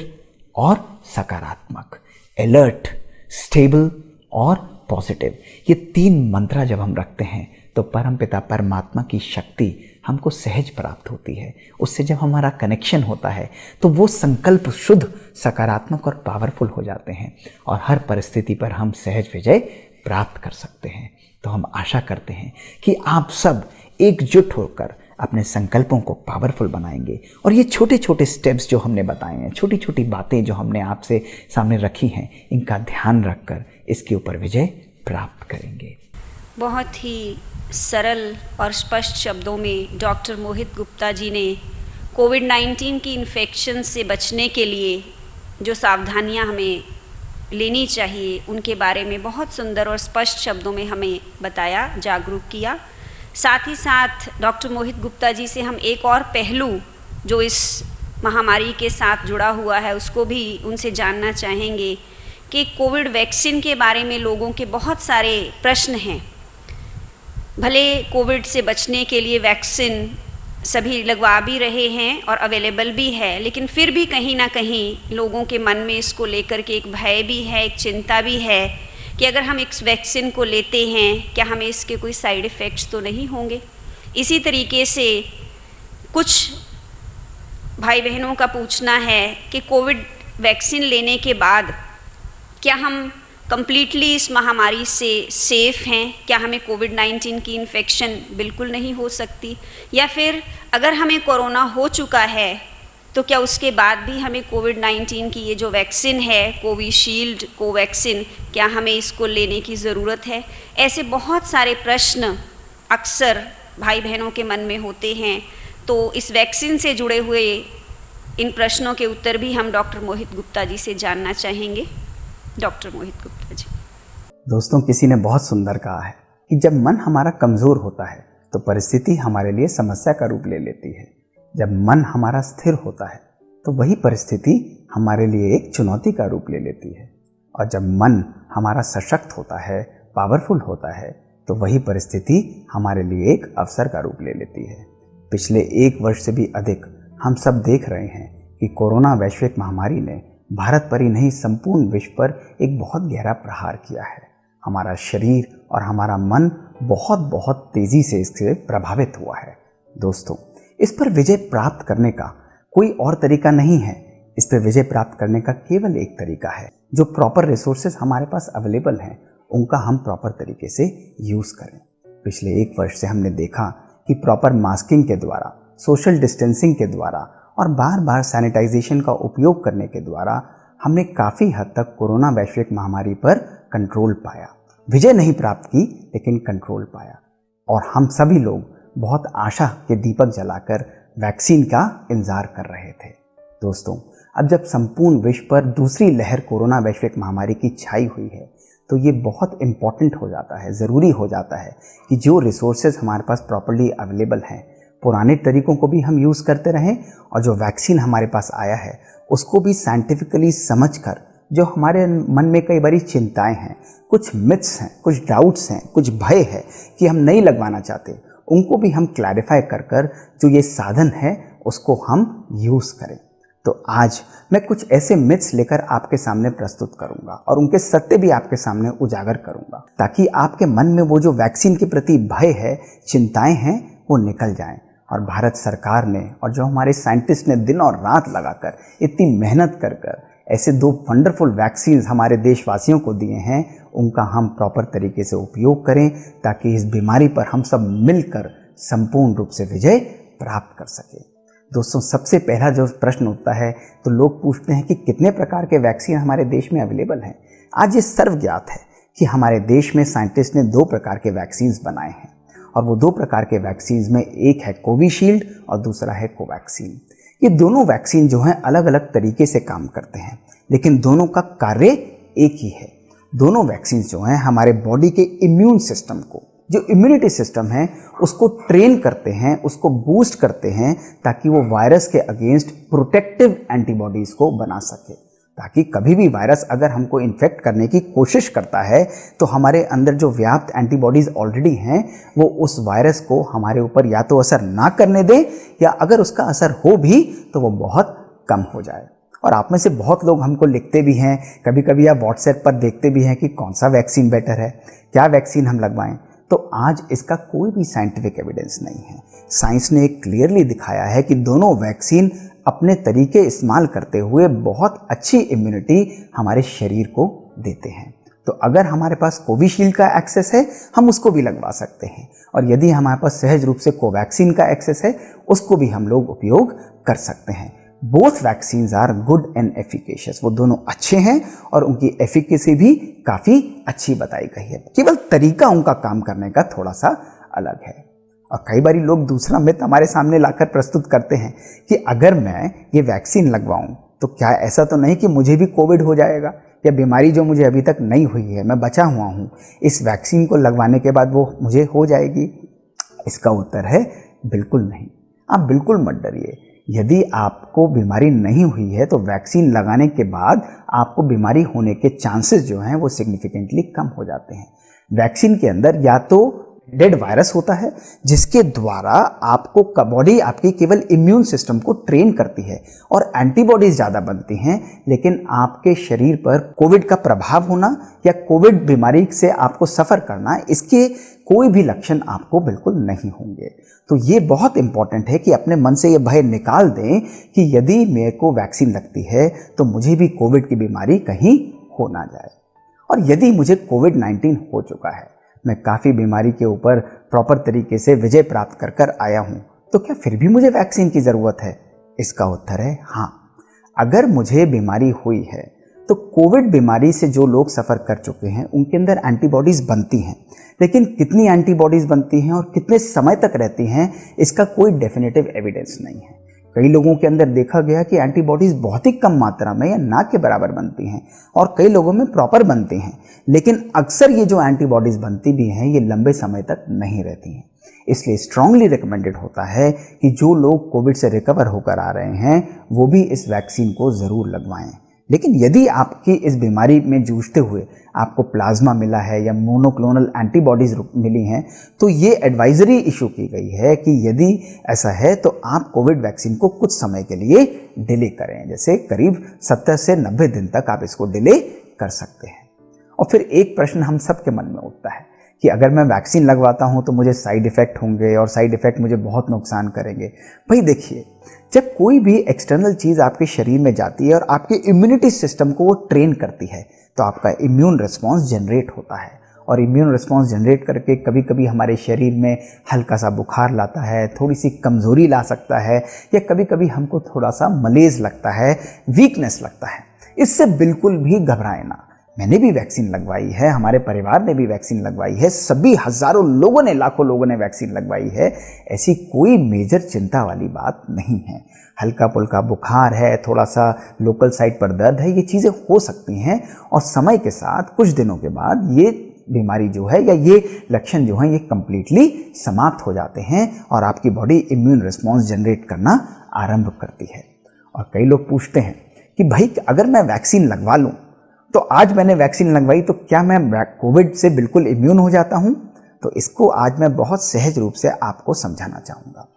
और सकारात्मक, अलर्ट, स्टेबल और पॉजिटिव, ये 3 मंत्रा जब हम रखते हैं तो परमपिता परमात्मा की शक्ति हमको सहज प्राप्त होती है। उससे जब हमारा कनेक्शन होता है तो वो संकल्प शुद्ध, सकारात्मक और पावरफुल हो जाते हैं और हर परिस्थिति पर हम सहज विजय प्राप्त कर सकते हैं। तो हम आशा करते हैं कि आप सब एकजुट होकर अपने संकल्पों को पावरफुल बनाएंगे और ये छोटे छोटे स्टेप्स जो हमने बताए हैं, छोटी छोटी बातें जो हमने आपसे सामने रखी हैं, इनका ध्यान रखकर इसके ऊपर विजय प्राप्त करेंगे। बहुत ही सरल और स्पष्ट शब्दों में डॉक्टर मोहित गुप्ता जी ने कोविड-19 की इन्फेक्शन से बचने के लिए जो सावधानियां हमें लेनी चाहिए उनके बारे में बहुत सुंदर और स्पष्ट शब्दों में हमें बताया, जागरूक किया। साथ ही साथ डॉक्टर मोहित गुप्ता जी से हम एक और पहलू जो इस महामारी के साथ जुड़ा हुआ है उसको भी उनसे जानना चाहेंगे कि कोविड वैक्सीन के बारे में लोगों के बहुत सारे प्रश्न हैं। भले कोविड से बचने के लिए वैक्सीन सभी लगवा भी रहे हैं और अवेलेबल भी है, लेकिन फिर भी कहीं ना कहीं लोगों के मन में इसको लेकर के एक भय भी है, एक चिंता भी है कि अगर हम इस वैक्सीन को लेते हैं क्या हमें इसके कोई साइड इफ़ेक्ट्स तो नहीं होंगे। इसी तरीके से कुछ भाई बहनों का पूछना है कि कोविड वैक्सीन लेने के बाद क्या हम कंप्लीटली इस महामारी से सेफ़ हैं, क्या हमें कोविड-19 की इन्फेक्शन बिल्कुल नहीं हो सकती, या फिर अगर हमें कोरोना हो चुका है तो क्या उसके बाद भी हमें कोविड-19 की ये जो वैक्सीन है कोविशील्ड, कोवैक्सीन, क्या हमें इसको लेने की ज़रूरत है। ऐसे बहुत सारे प्रश्न अक्सर भाई बहनों के मन में होते हैं। तो इस वैक्सीन से जुड़े हुए इन प्रश्नों के उत्तर भी हम डॉक्टर मोहित गुप्ता जी से जानना चाहेंगे। डॉक्टर मोहित गुप्ता जी। दोस्तों, किसी ने बहुत सुंदर कहा है कि जब मन हमारा कमज़ोर होता है तो परिस्थिति हमारे लिए समस्या का रूप ले लेती है। जब मन हमारा स्थिर होता है तो वही परिस्थिति हमारे लिए एक चुनौती का रूप ले लेती है। और जब मन हमारा सशक्त होता है, पावरफुल होता है, तो वही परिस्थिति हमारे लिए एक अवसर का रूप ले लेती है। पिछले 1 वर्ष से भी अधिक हम सब देख रहे हैं कि कोरोना वैश्विक महामारी ने भारत पर ही नहीं संपूर्ण विश्व पर एक बहुत गहरा प्रहार किया है। हमारा शरीर और हमारा मन बहुत तेज़ी से इससे प्रभावित हुआ है। दोस्तों, इस पर विजय प्राप्त करने का कोई और तरीका नहीं है। इस पर विजय प्राप्त करने का केवल एक तरीका है, जो प्रॉपर रिसोर्सेज हमारे पास अवेलेबल हैं उनका हम प्रॉपर तरीके से यूज़ करें। पिछले 1 वर्ष से हमने देखा कि प्रॉपर मास्किंग के द्वारा, सोशल डिस्टेंसिंग के द्वारा और बार बार सैनिटाइजेशन का उपयोग करने के द्वारा हमने काफ़ी हद तक कोरोना वैश्विक महामारी पर कंट्रोल पाया। विजय नहीं प्राप्त की, लेकिन कंट्रोल पाया। और हम सभी लोग बहुत आशा के दीपक जलाकर वैक्सीन का इंतजार कर रहे थे। दोस्तों, अब जब संपूर्ण विश्व पर दूसरी लहर कोरोना वैश्विक महामारी की छाई हुई है तो ये बहुत इम्पॉर्टेंट हो जाता है, ज़रूरी हो जाता है कि जो रिसोर्सेज हमारे पास प्रॉपर्ली अवेलेबल हैं, पुराने तरीकों को भी हम यूज़ करते रहें और जो वैक्सीन हमारे पास आया है उसको भी साइंटिफिकली समझकर, जो हमारे मन में कई बारी चिंताएं हैं, कुछ मिथ्स हैं, कुछ डाउट्स हैं, कुछ भय है कि हम नहीं लगवाना चाहते, उनको भी हम क्लैरिफाई कर कर जो ये साधन है उसको हम यूज़ करें। तो आज मैं कुछ ऐसे मिथ्स लेकर आपके सामने प्रस्तुत करूंगा और उनके सत्य भी आपके सामने उजागर करूंगा, ताकि आपके मन में वो जो वैक्सीन के प्रति भय है, चिंताएं हैं, वो निकल जाएं। और भारत सरकार ने और जो हमारे साइंटिस्ट ने दिन और रात लगाकर इतनी मेहनत कर कर ऐसे 2 वंडरफुल वैक्सीन्स हमारे देशवासियों को दिए हैं, उनका हम प्रॉपर तरीके से उपयोग करें ताकि इस बीमारी पर हम सब मिलकर संपूर्ण रूप से विजय प्राप्त कर सकें। दोस्तों, सबसे पहला जो प्रश्न उठता है तो लोग पूछते हैं कि कितने प्रकार के वैक्सीन हमारे देश में अवेलेबल हैं। आज ये सर्वज्ञात है कि हमारे देश में साइंटिस्ट ने 2 प्रकार के वैक्सीन्स बनाए हैं और वो 2 प्रकार के वैक्सीन्स में एक है कोविशील्ड और दूसरा है कोवैक्सीन। ये दोनों वैक्सीन जो हैं अलग अलग तरीके से काम करते हैं, लेकिन दोनों का कार्य एक ही है। दोनों वैक्सीन जो हैं हमारे बॉडी के इम्यून सिस्टम को, जो इम्यूनिटी सिस्टम है, उसको ट्रेन करते हैं, उसको बूस्ट करते हैं ताकि वो वायरस के अगेंस्ट प्रोटेक्टिव एंटीबॉडीज़ को बना सके, ताकि कभी भी वायरस अगर हमको इन्फेक्ट करने की कोशिश करता है तो हमारे अंदर जो व्याप्त एंटीबॉडीज़ ऑलरेडी हैं वो उस वायरस को हमारे ऊपर या तो असर ना करने दें, या अगर उसका असर हो भी तो वो बहुत कम हो जाए। और आप में से बहुत लोग हमको लिखते भी हैं, कभी कभी आप व्हाट्सएप पर देखते भी हैं कि कौन सा वैक्सीन बेटर है, क्या वैक्सीन हम लगवाएं। तो आज इसका कोई भी साइंटिफिक एविडेंस नहीं है। साइंस ने क्लियरली दिखाया है कि दोनों वैक्सीन अपने तरीके इस्तेमाल करते हुए बहुत अच्छी इम्यूनिटी हमारे शरीर को देते हैं। तो अगर हमारे पास कोविशील्ड का एक्सेस है हम उसको भी लगवा सकते हैं, और यदि हमारे पास सहज रूप से कोवैक्सीन का एक्सेस है उसको भी हम लोग उपयोग कर सकते हैं। Both vaccines are good and efficacious, वो दोनों अच्छे हैं और उनकी एफिकेसी भी काफ़ी अच्छी बताई गई है, केवल तरीका उनका काम करने का थोड़ा सा अलग है। और कई बार लोग दूसरा मिथ हमारे सामने लाकर प्रस्तुत करते हैं कि अगर मैं ये वैक्सीन लगवाऊं तो क्या ऐसा तो नहीं कि मुझे भी कोविड हो जाएगा, या बीमारी जो मुझे अभी तक नहीं हुई है, मैं बचा हुआ हूँ, इस वैक्सीन को लगवाने के बाद वो मुझे हो जाएगी। इसका उत्तर है बिल्कुल नहीं। आप बिल्कुल मत डरिए। यदि आपको बीमारी नहीं हुई है तो वैक्सीन लगाने के बाद आपको बीमारी होने के चांसेस जो हैं वो सिग्निफिकेंटली कम हो जाते हैं। वैक्सीन के अंदर या तो डेड वायरस होता है जिसके द्वारा आपको बॉडी आपकी केवल इम्यून सिस्टम को ट्रेन करती है और एंटीबॉडीज ज़्यादा बनती हैं, लेकिन आपके शरीर पर कोविड का प्रभाव होना या कोविड बीमारी से आपको सफ़र करना, इसके कोई भी लक्षण आपको बिल्कुल नहीं होंगे। तो ये बहुत इंपॉर्टेंट है कि अपने मन से ये भय निकाल दें कि यदि मेरे को वैक्सीन लगती है तो मुझे भी कोविड की बीमारी कहीं हो ना जाए। और यदि मुझे कोविड-19 हो चुका है, मैं काफ़ी बीमारी के ऊपर प्रॉपर तरीके से विजय प्राप्त कर आया हूँ, तो क्या फिर भी मुझे वैक्सीन की ज़रूरत है? इसका उत्तर है हाँ। अगर मुझे बीमारी हुई है तो कोविड बीमारी से जो लोग सफ़र कर चुके हैं उनके अंदर एंटीबॉडीज़ बनती हैं, लेकिन कितनी एंटीबॉडीज़ बनती हैं और कितने समय तक रहती हैं इसका कोई डेफिनेटिव एविडेंस नहीं है। कई लोगों के अंदर देखा गया कि एंटीबॉडीज़ बहुत ही कम मात्रा में या ना के बराबर बनती हैं और कई लोगों में प्रॉपर बनती हैं, लेकिन अक्सर ये जो एंटीबॉडीज़ बनती भी हैं ये लंबे समय तक नहीं रहती हैं। इसलिए स्ट्रांगली रिकमेंडेड होता है कि जो लोग कोविड से रिकवर होकर आ रहे हैं वो भी इस वैक्सीन को ज़रूर लगवाएं। लेकिन यदि आपकी इस बीमारी में जूझते हुए आपको प्लाज्मा मिला है या मोनोक्लोनल एंटीबॉडीज़ मिली हैं तो ये एडवाइजरी इशू की गई है कि यदि ऐसा है तो आप कोविड वैक्सीन को कुछ समय के लिए डिले करें, जैसे करीब 70 से 90 दिन तक आप इसको डिले कर सकते हैं। और फिर एक प्रश्न हम सबके मन में उठता है कि अगर मैं वैक्सीन लगवाता हूं तो मुझे साइड इफ़ेक्ट होंगे और साइड इफ़ेक्ट मुझे बहुत नुकसान करेंगे। भाई देखिए, जब कोई भी एक्सटर्नल चीज़ आपके शरीर में जाती है और आपके इम्यूनिटी सिस्टम को वो ट्रेन करती है तो आपका इम्यून रिस्पॉन्स जनरेट होता है, और इम्यून रिस्पॉन्स जनरेट करके कभी कभी हमारे शरीर में हल्का सा बुखार लाता है, थोड़ी सी कमज़ोरी ला सकता है, या कभी कभी हमको थोड़ा सा मलेज लगता है, वीकनेस लगता है। इससे बिल्कुल भी घबराएं ना। मैंने भी वैक्सीन लगवाई है, हमारे परिवार ने भी वैक्सीन लगवाई है, सभी हज़ारों लोगों ने, लाखों लोगों ने वैक्सीन लगवाई है। ऐसी कोई मेजर चिंता वाली बात नहीं है। हल्का पुल्का बुखार है, थोड़ा सा लोकल साइट पर दर्द है, ये चीज़ें हो सकती हैं और समय के साथ कुछ दिनों के बाद ये बीमारी जो है या ये लक्षण जो हैं ये कम्प्लीटली समाप्त हो जाते हैं और आपकी बॉडी इम्यून रिस्पॉन्स जनरेट करना आरंभ करती है। और कई लोग पूछते हैं कि भाई अगर मैं वैक्सीन लगवा लूँ तो आज मैंने वैक्सीन लगवाई तो क्या मैं कोविड से बिल्कुल इम्यून हो जाता हूं? तो इसको आज मैं बहुत सहज रूप से आपको समझाना चाहूँगा।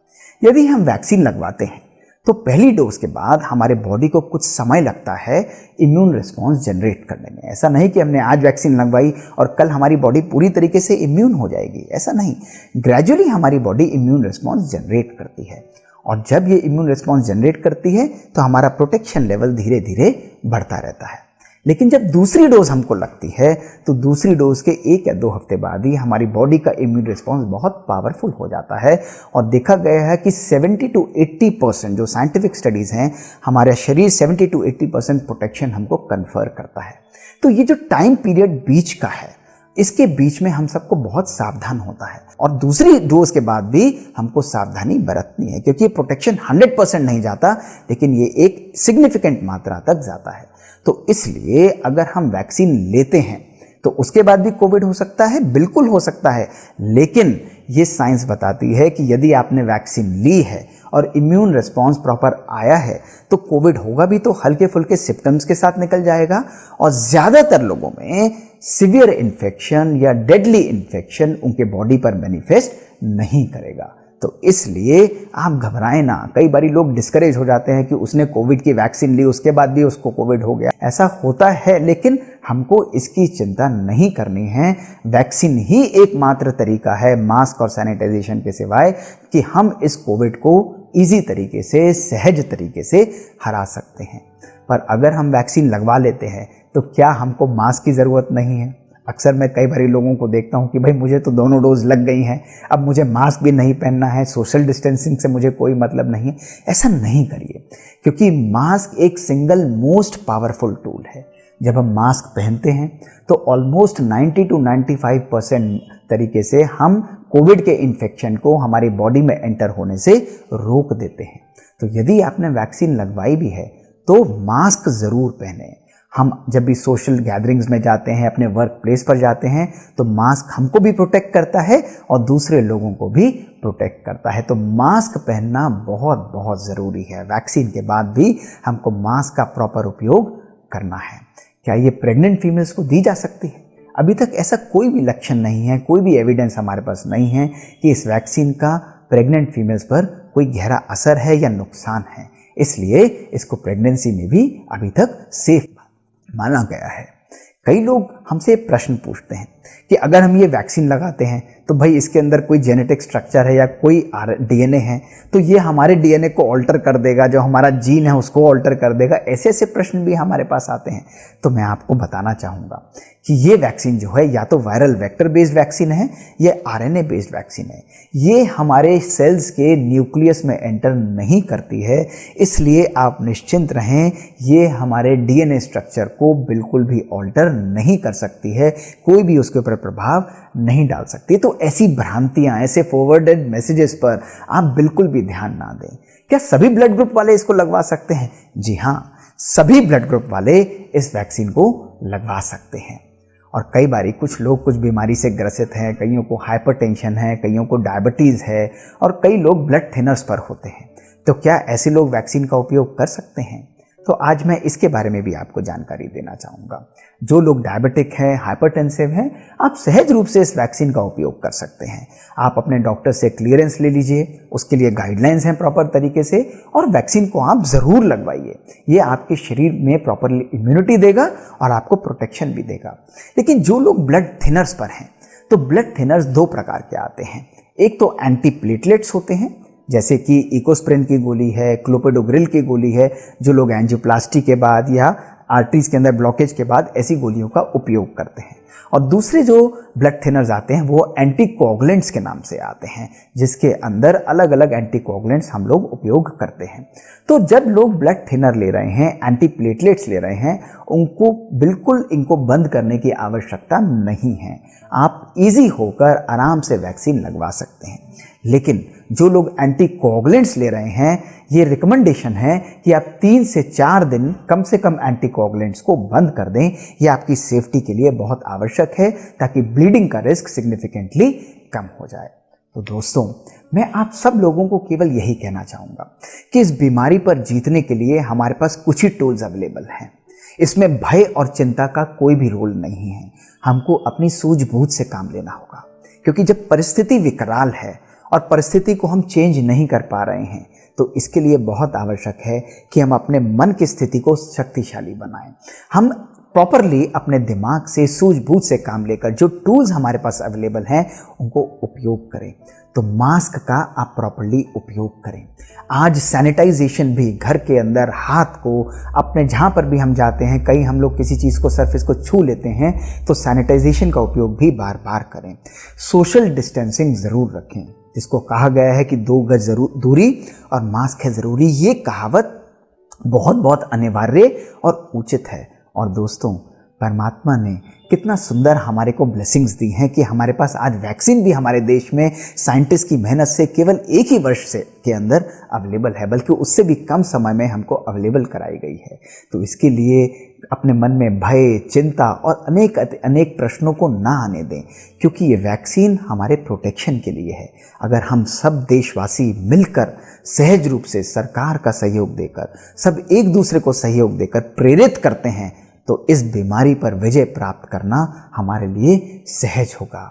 यदि हम वैक्सीन लगवाते हैं तो पहली डोज के बाद हमारे बॉडी को कुछ समय लगता है इम्यून रिस्पॉन्स जनरेट करने में। ऐसा नहीं कि हमने आज वैक्सीन लगवाई और कल हमारी बॉडी पूरी तरीके से इम्यून हो जाएगी, ऐसा नहीं। ग्रेजुअली हमारी बॉडी इम्यून रिस्पॉन्स जनरेट करती है, और जब ये इम्यून रिस्पॉन्स जनरेट करती है तो हमारा प्रोटेक्शन लेवल धीरे धीरे बढ़ता रहता है। लेकिन जब दूसरी डोज हमको लगती है तो दूसरी डोज के 1 या 2 हफ्ते बाद ही हमारी बॉडी का इम्यून रिस्पॉन्स बहुत पावरफुल हो जाता है, और देखा गया है कि 70 to 80% जो साइंटिफिक स्टडीज़ हैं, हमारा शरीर 70 to 80% प्रोटेक्शन हमको कन्फर करता है। तो ये जो टाइम पीरियड बीच का है, इसके बीच में हम सबको बहुत सावधान होता है, और दूसरी डोज के बाद भी हमको सावधानी बरतनी है, क्योंकि प्रोटेक्शन 100% नहीं जाता, लेकिन ये एक सिग्निफिकेंट मात्रा तक जाता है। तो इसलिए अगर हम वैक्सीन लेते हैं तो उसके बाद भी कोविड हो सकता है, बिल्कुल हो सकता है, लेकिन ये साइंस बताती है कि यदि आपने वैक्सीन ली है और इम्यून रिस्पॉन्स प्रॉपर आया है तो कोविड होगा भी तो हल्के फुल्के सिम्टम्स के साथ निकल जाएगा, और ज़्यादातर लोगों में सीवियर इन्फेक्शन या डेडली इन्फेक्शन उनके बॉडी पर मैनिफेस्ट नहीं करेगा। तो इसलिए आप घबराएं ना। कई बारी लोग डिस्करेज हो जाते हैं कि उसने कोविड की वैक्सीन ली उसके बाद भी उसको कोविड हो गया। ऐसा होता है, लेकिन हमको इसकी चिंता नहीं करनी है। वैक्सीन ही एकमात्र तरीका है, मास्क और सैनिटाइजेशन के सिवाय, कि हम इस कोविड को ईजी तरीके से, सहज तरीके से हरा सकते हैं। पर अगर हम वैक्सीन लगवा लेते हैं तो क्या हमको मास्क की ज़रूरत नहीं है? अक्सर मैं कई बारी लोगों को देखता हूँ कि भाई मुझे तो दोनों डोज लग गई हैं, अब मुझे मास्क भी नहीं पहनना है, सोशल डिस्टेंसिंग से मुझे कोई मतलब नहीं है। ऐसा नहीं करिए, क्योंकि मास्क एक सिंगल मोस्ट पावरफुल टूल है। जब हम मास्क पहनते हैं तो ऑलमोस्ट 90 to 95% तरीके से हम कोविड के इन्फेक्शन को हमारी बॉडी में एंटर होने से रोक देते हैं। तो यदि आपने वैक्सीन लगवाई भी है तो मास्क ज़रूर पहने, हम जब भी सोशल गैदरिंग्स में जाते हैं, अपने वर्क प्लेस पर जाते हैं, तो मास्क हमको भी प्रोटेक्ट करता है और दूसरे लोगों को भी प्रोटेक्ट करता है। तो मास्क पहनना बहुत बहुत ज़रूरी है। वैक्सीन के बाद भी हमको मास्क का प्रॉपर उपयोग करना है। क्या ये प्रेग्नेंट फीमेल्स को दी जा सकती है? अभी तक ऐसा कोई भी लक्षण नहीं है, कोई भी एविडेंस हमारे पास नहीं है कि इस वैक्सीन का प्रेग्नेंट फीमेल्स पर कोई गहरा असर है या नुकसान है। इसलिए इसको प्रेगनेंसी में भी अभी तक सेफ माना गया है। कई लोग हमसे प्रश्न पूछते हैं कि अगर हम ये वैक्सीन लगाते हैं तो भाई इसके अंदर कोई जेनेटिक स्ट्रक्चर है या कोई डीएनए है तो ये हमारे डीएनए को ऑल्टर कर देगा, जो हमारा जीन है उसको ऑल्टर कर देगा। ऐसे ऐसे प्रश्न भी हमारे पास आते हैं। तो मैं आपको बताना चाहूँगा कि ये वैक्सीन जो है या तो वायरल वेक्टर बेस्ड वैक्सीन है या आरएनए बेस्ड वैक्सीन है। ये हमारे सेल्स के न्यूक्लियस में एंटर नहीं करती है, इसलिए आप निश्चिंत रहें, ये हमारे डीएनए स्ट्रक्चर को बिल्कुल भी ऑल्टर नहीं कर सकती है, कोई भी उसके ऊपर प्रभाव नहीं डाल सकती। तो ऐसी भ्रांतियां, ऐसे फॉरवर्डेड मैसेजेस पर आप बिल्कुल भी ध्यान ना दें। क्या सभी ब्लड ग्रुप वाले इसको लगवा सकते हैं? जी हाँ, सभी ब्लड ग्रुप वाले इस वैक्सीन को लगवा सकते हैं। और कई बारी कुछ लोग कुछ बीमारी से ग्रसित हैं, कईयों को हाइपरटेंशन है, कईयों को डायबिटीज़ है और कई लोग ब्लड थिनर्स पर होते हैं। तो क्या ऐसे लोग वैक्सीन का उपयोग कर सकते हैं? तो आज मैं इसके बारे में भी आपको जानकारी देना चाहूँगा। जो लोग डायबिटिक हैं, हाइपरटेंसिव हैं, आप सहज रूप से इस वैक्सीन का उपयोग कर सकते हैं। आप अपने डॉक्टर से क्लियरेंस ले लीजिए, उसके लिए गाइडलाइंस हैं प्रॉपर तरीके से, और वैक्सीन को आप ज़रूर लगवाइए। ये आपके शरीर में प्रॉपरली इम्यूनिटी देगा और आपको प्रोटेक्शन भी देगा। लेकिन जो लोग ब्लड थिनर्स पर हैं, तो ब्लड थिनर्स दो प्रकार के आते हैं। एक तो एंटी प्लेटलेट्स होते हैं, जैसे कि इकोस्प्रिन की गोली है, क्लोपिडोग्रिल की गोली है, जो लोग एंजियोप्लास्टी के बाद या आर्टरीज के अंदर ब्लॉकेज के बाद ऐसी गोलियों का उपयोग करते हैं। और दूसरे जो ब्लड थिनर्स आते हैं वो एंटीकोगुलेंट्स के नाम से आते हैं, जिसके अंदर अलग अलग एंटीकोगुलेंट्स हम लोग उपयोग करते हैं। तो जब लोग ब्लड थिनर ले रहे हैं, एंटी प्लेटलेट्स ले रहे हैं, उनको बिल्कुल इनको बंद करने की आवश्यकता नहीं है। आप इजी होकर आराम से वैक्सीन लगवा सकते हैं। लेकिन जो लोग एंटीकोगुलेंट्स ले रहे हैं, ये रिकमेंडेशन है कि आप 3 से 4 दिन कम से कम एंटीकोगुलेंट्स को बंद कर दें। ये आपकी सेफ्टी के लिए बहुत आवश्यक है, ताकि ब्लीडिंग का रिस्क सिग्निफिकेंटली कम हो जाए। तो दोस्तों, मैं आप सब लोगों को केवल यही कहना चाहूँगा कि इस बीमारी पर जीतने के लिए हमारे पास कुछ ही टूल्स अवेलेबल हैं। इसमें भय और चिंता का कोई भी रोल नहीं है। हमको अपनी सूझबूझ से काम लेना होगा, क्योंकि जब परिस्थिति विकराल है और परिस्थिति को हम चेंज नहीं कर पा रहे हैं, तो इसके लिए बहुत आवश्यक है कि हम अपने मन की स्थिति को शक्तिशाली बनाएं। हम प्रॉपरली अपने दिमाग से, सूझबूझ से काम लेकर जो टूल्स हमारे पास अवेलेबल हैं उनको उपयोग करें। तो मास्क का आप प्रॉपरली उपयोग करें। आज सैनिटाइजेशन भी घर के अंदर हाथ को, अपने जहाँ पर भी हम जाते हैं, कहीं हम लोग किसी चीज़ को, सरफेस को छू लेते हैं, तो सैनिटाइजेशन का उपयोग भी बार बार करें। सोशल डिस्टेंसिंग ज़रूर रखें, जिसको कहा गया है कि 2 गज दूरी और मास्क है ज़रूरी। ये कहावत बहुत बहुत अनिवार्य और उचित है। और दोस्तों, परमात्मा ने कितना सुंदर हमारे को ब्लेसिंग्स दी हैं कि हमारे पास आज वैक्सीन भी हमारे देश में साइंटिस्ट की मेहनत से केवल 1 ही वर्ष से के अंदर अवेलेबल है, बल्कि उससे भी कम समय में हमको अवेलेबल कराई गई है। तो इसके लिए अपने मन में भय, चिंता और अनेक प्रश्नों को ना आने दें, क्योंकि ये वैक्सीन हमारे प्रोटेक्शन के लिए है। अगर हम सब देशवासी मिलकर सहज रूप से सरकार का सहयोग देकर, सब एक दूसरे को सहयोग देकर प्रेरित करते हैं, तो इस बीमारी पर विजय प्राप्त करना हमारे लिए सहज होगा।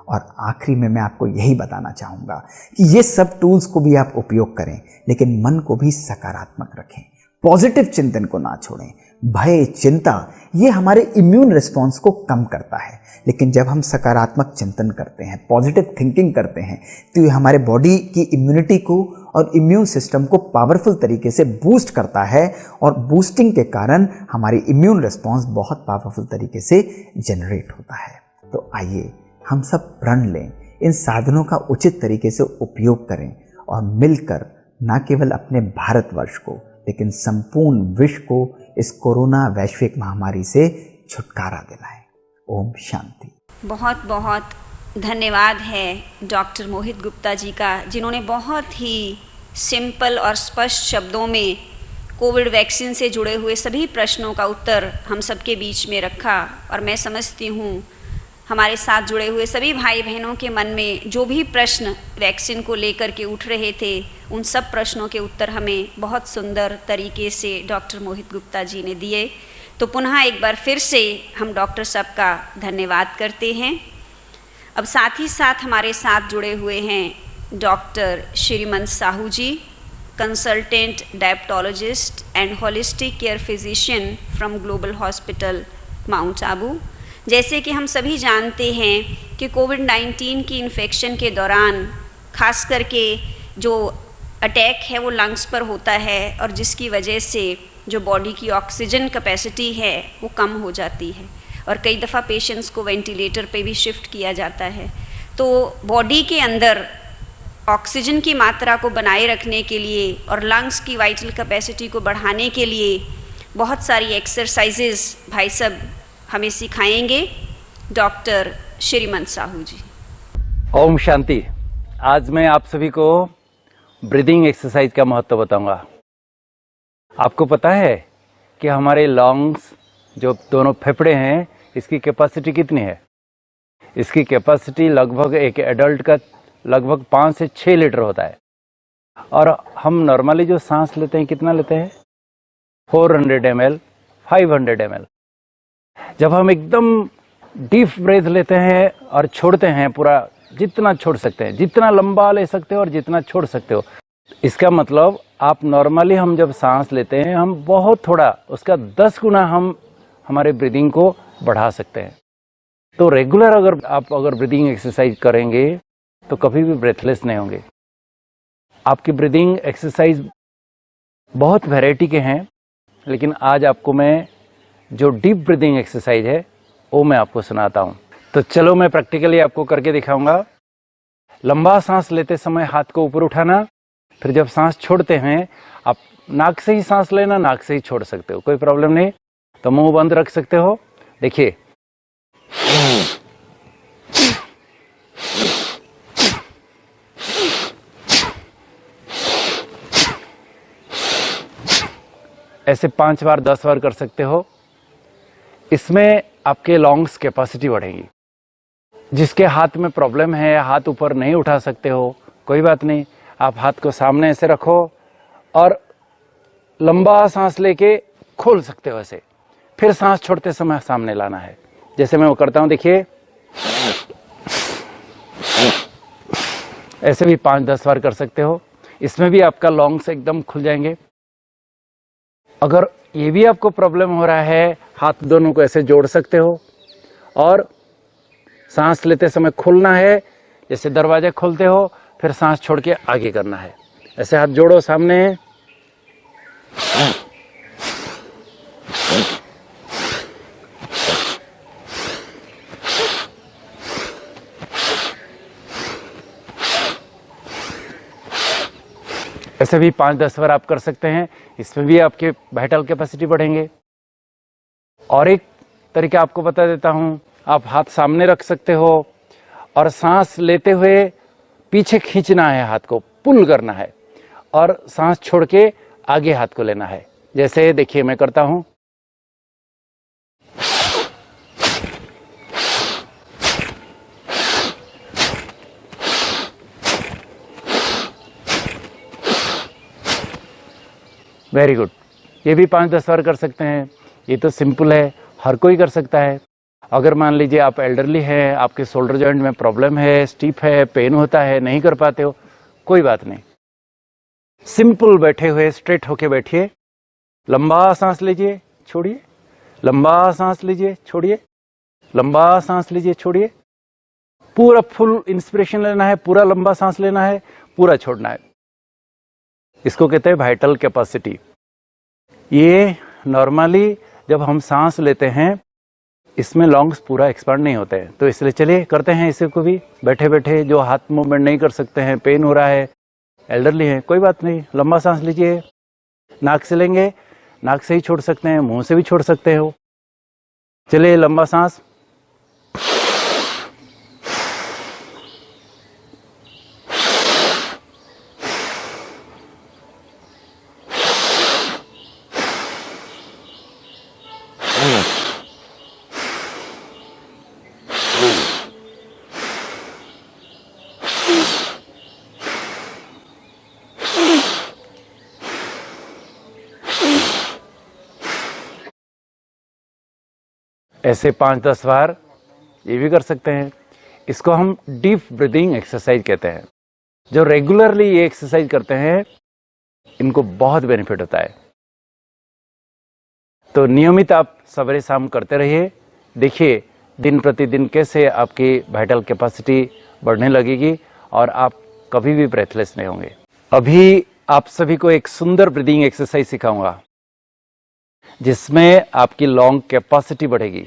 और आखिरी में मैं आपको यही बताना चाहूँगा कि ये सब टूल्स को भी आप उपयोग करें, लेकिन मन को भी सकारात्मक रखें, पॉजिटिव चिंतन को ना छोड़ें। भय, चिंता ये हमारे इम्यून रिस्पॉन्स को कम करता है, लेकिन जब हम सकारात्मक चिंतन करते हैं, पॉजिटिव थिंकिंग करते हैं, तो ये हमारे बॉडी की इम्यूनिटी को और इम्यून सिस्टम को पावरफुल तरीके से बूस्ट करता है, और बूस्टिंग के कारण हमारी इम्यून रिस्पॉन्स बहुत पावरफुल तरीके से जनरेट होता है। तो आइए हम सब प्रण लें, इन साधनों का उचित तरीके से उपयोग करें और मिलकर न केवल अपने भारतवर्ष को, लेकिन संपूर्ण विश्व को इस कोरोना वैश्विक महामारी से छुटकारा दिलाएं। ओम शांति। बहुत बहुत धन्यवाद है डॉक्टर मोहित गुप्ता जी का, जिन्होंने बहुत ही सिंपल और स्पष्ट शब्दों में कोविड वैक्सीन से जुड़े हुए सभी प्रश्नों का उत्तर हम सबके बीच में रखा। और मैं समझती हूँ हमारे साथ जुड़े हुए सभी भाई बहनों के मन में जो भी प्रश्न वैक्सीन को लेकर के उठ रहे थे, उन सब प्रश्नों के उत्तर हमें बहुत सुंदर तरीके से डॉक्टर मोहित गुप्ता जी ने दिए। तो पुनः एक बार फिर से हम डॉक्टर साहब का धन्यवाद करते हैं। अब साथ ही साथ हमारे साथ जुड़े हुए हैं doctor Shrimant Sahu ji, consultant diabetologist and holistic care physician from Global Hospital Mount Abu. जैसे कि हम सभी जानते हैं कि कोविड-19 की इन्फेक्शन के दौरान खास करके जो अटैक है वो लंग्स पर होता है और जिसकी वजह से जो बॉडी की ऑक्सीजन कैपेसिटी है वो कम हो जाती है और कई दफ़ा पेशेंट्स को वेंटिलेटर पे भी शिफ्ट किया जाता है। तो बॉडी के अंदर ऑक्सीजन की मात्रा को बनाए रखने के लिए और लंग्स की वाइटल कैपेसिटी को बढ़ाने के लिए बहुत सारी एक्सरसाइजेज भाई साहब हमें सिखाएंगे डॉक्टर श्रीमंत साहू जी। ओम शांति। आज मैं आप सभी को ब्रीदिंग एक्सरसाइज का महत्व बताऊंगा। आपको पता है कि हमारे लंग्स जो दोनों फेफड़े हैं इसकी कैपेसिटी कितनी है? इसकी कैपेसिटी लगभग एक एडल्ट का लगभग 5 से 6 लीटर होता है। और हम नॉर्मली जो सांस लेते हैं कितना लेते हैं? 400 ml, 500 ml। जब हम एकदम डीप ब्रेथ लेते हैं और छोड़ते हैं, पूरा जितना छोड़ सकते हैं, जितना लंबा ले सकते हो और जितना छोड़ सकते हो, इसका मतलब आप नॉर्मली हम जब सांस लेते हैं हम बहुत थोड़ा उसका 10 गुना हम हमारे ब्रीदिंग को बढ़ा सकते हैं। तो रेगुलर अगर आप ब्रीदिंग एक्सरसाइज करेंगे तो कभी भी ब्रेथलेस नहीं होंगे। आपकी ब्रीदिंग एक्सरसाइज बहुत वैरायटी के हैं, लेकिन आज आपको मैं जो डीप ब्रीदिंग एक्सरसाइज है वो मैं आपको सुनाता हूँ। तो चलो मैं प्रैक्टिकली आपको करके दिखाऊंगा। लंबा सांस लेते समय हाथ को ऊपर उठाना, फिर जब सांस छोड़ते हैं आप नाक से ही सांस लेना, नाक से ही छोड़ सकते हो, कोई प्रॉब्लम नहीं। तो मुंह बंद रख सकते हो। देखिए, ऐसे 5 बार 10 बार कर सकते हो। इसमें आपके लंग्स कैपेसिटी बढ़ेगी। जिसके हाथ में प्रॉब्लम है, हाथ ऊपर नहीं उठा सकते हो, कोई बात नहीं, आप हाथ को सामने ऐसे रखो और लंबा सांस लेके खोल सकते हो ऐसे। फिर सांस छोड़ते समय सामने लाना है, जैसे मैं वो करता हूं। देखिए, ऐसे भी 5-10 बार कर सकते हो। इसमें भी आपका लंग्स एकदम खुल जाएंगे। अगर ये भी आपको प्रॉब्लम हो रहा है, हाथ दोनों को ऐसे जोड़ सकते हो और सांस लेते समय खोलना है, जैसे दरवाजा खोलते हो, फिर सांस छोड़ के आगे करना है। ऐसे हाथ जोड़ो सामने, ऐसे भी 5-10 बार आप कर सकते हैं। इसमें भी आपके वाइटल कैपेसिटी बढ़ेंगे। और एक तरीका आपको बता देता हूं, आप हाथ सामने रख सकते हो और सांस लेते हुए पीछे खींचना है, हाथ को पुल करना है और सांस छोड़ के आगे हाथ को लेना है। जैसे देखिए मैं करता हूं। Very good. ये भी 5-10 बार कर सकते हैं। ये तो सिंपल है, हर कोई कर सकता है। अगर मान लीजिए आप एल्डरली हैं, आपके शोल्डर जॉइंट में प्रॉब्लम है, स्टिफ है, पेन होता है, नहीं कर पाते हो, कोई बात नहीं। सिंपल बैठे हुए स्ट्रेट होके बैठिए, लंबा सांस लीजिए, छोड़िए, लंबा सांस लीजिए, छोड़िए, लंबा सांस लीजिए, छोड़िए। पूरा फुल इंस्पिरेशन लेना है, पूरा लंबा सांस लेना है, पूरा छोड़ना है। इसको कहते हैं वाइटल कैपेसिटी। ये नॉर्मली जब हम सांस लेते हैं इसमें लंग्स पूरा एक्सपांड नहीं होते हैं, तो इसलिए चलिए करते हैं इसे को भी बैठे बैठे। जो हाथ मूवमेंट नहीं कर सकते हैं, पेन हो रहा है, एल्डरली है, कोई बात नहीं, लंबा सांस लीजिए। नाक से लेंगे, नाक से ही छोड़ सकते हैं, मुंह से भी छोड़ सकते हो। चलिए लंबा सांस, ऐसे 5-10 बार ये भी कर सकते हैं। इसको हम डीप ब्रीदिंग एक्सरसाइज कहते हैं। जो रेगुलरली ये एक्सरसाइज करते हैं इनको बहुत बेनिफिट होता है। तो नियमित आप सवेरे शाम करते रहिए। देखिए दिन प्रतिदिन कैसे आपकी वाइटल कैपेसिटी बढ़ने लगेगी और आप कभी भी ब्रेथलेस नहीं होंगे। अभी आप सभी को एक सुंदर ब्रीदिंग एक्सरसाइज सिखाऊंगा जिसमें आपकी लंग कैपेसिटी बढ़ेगी,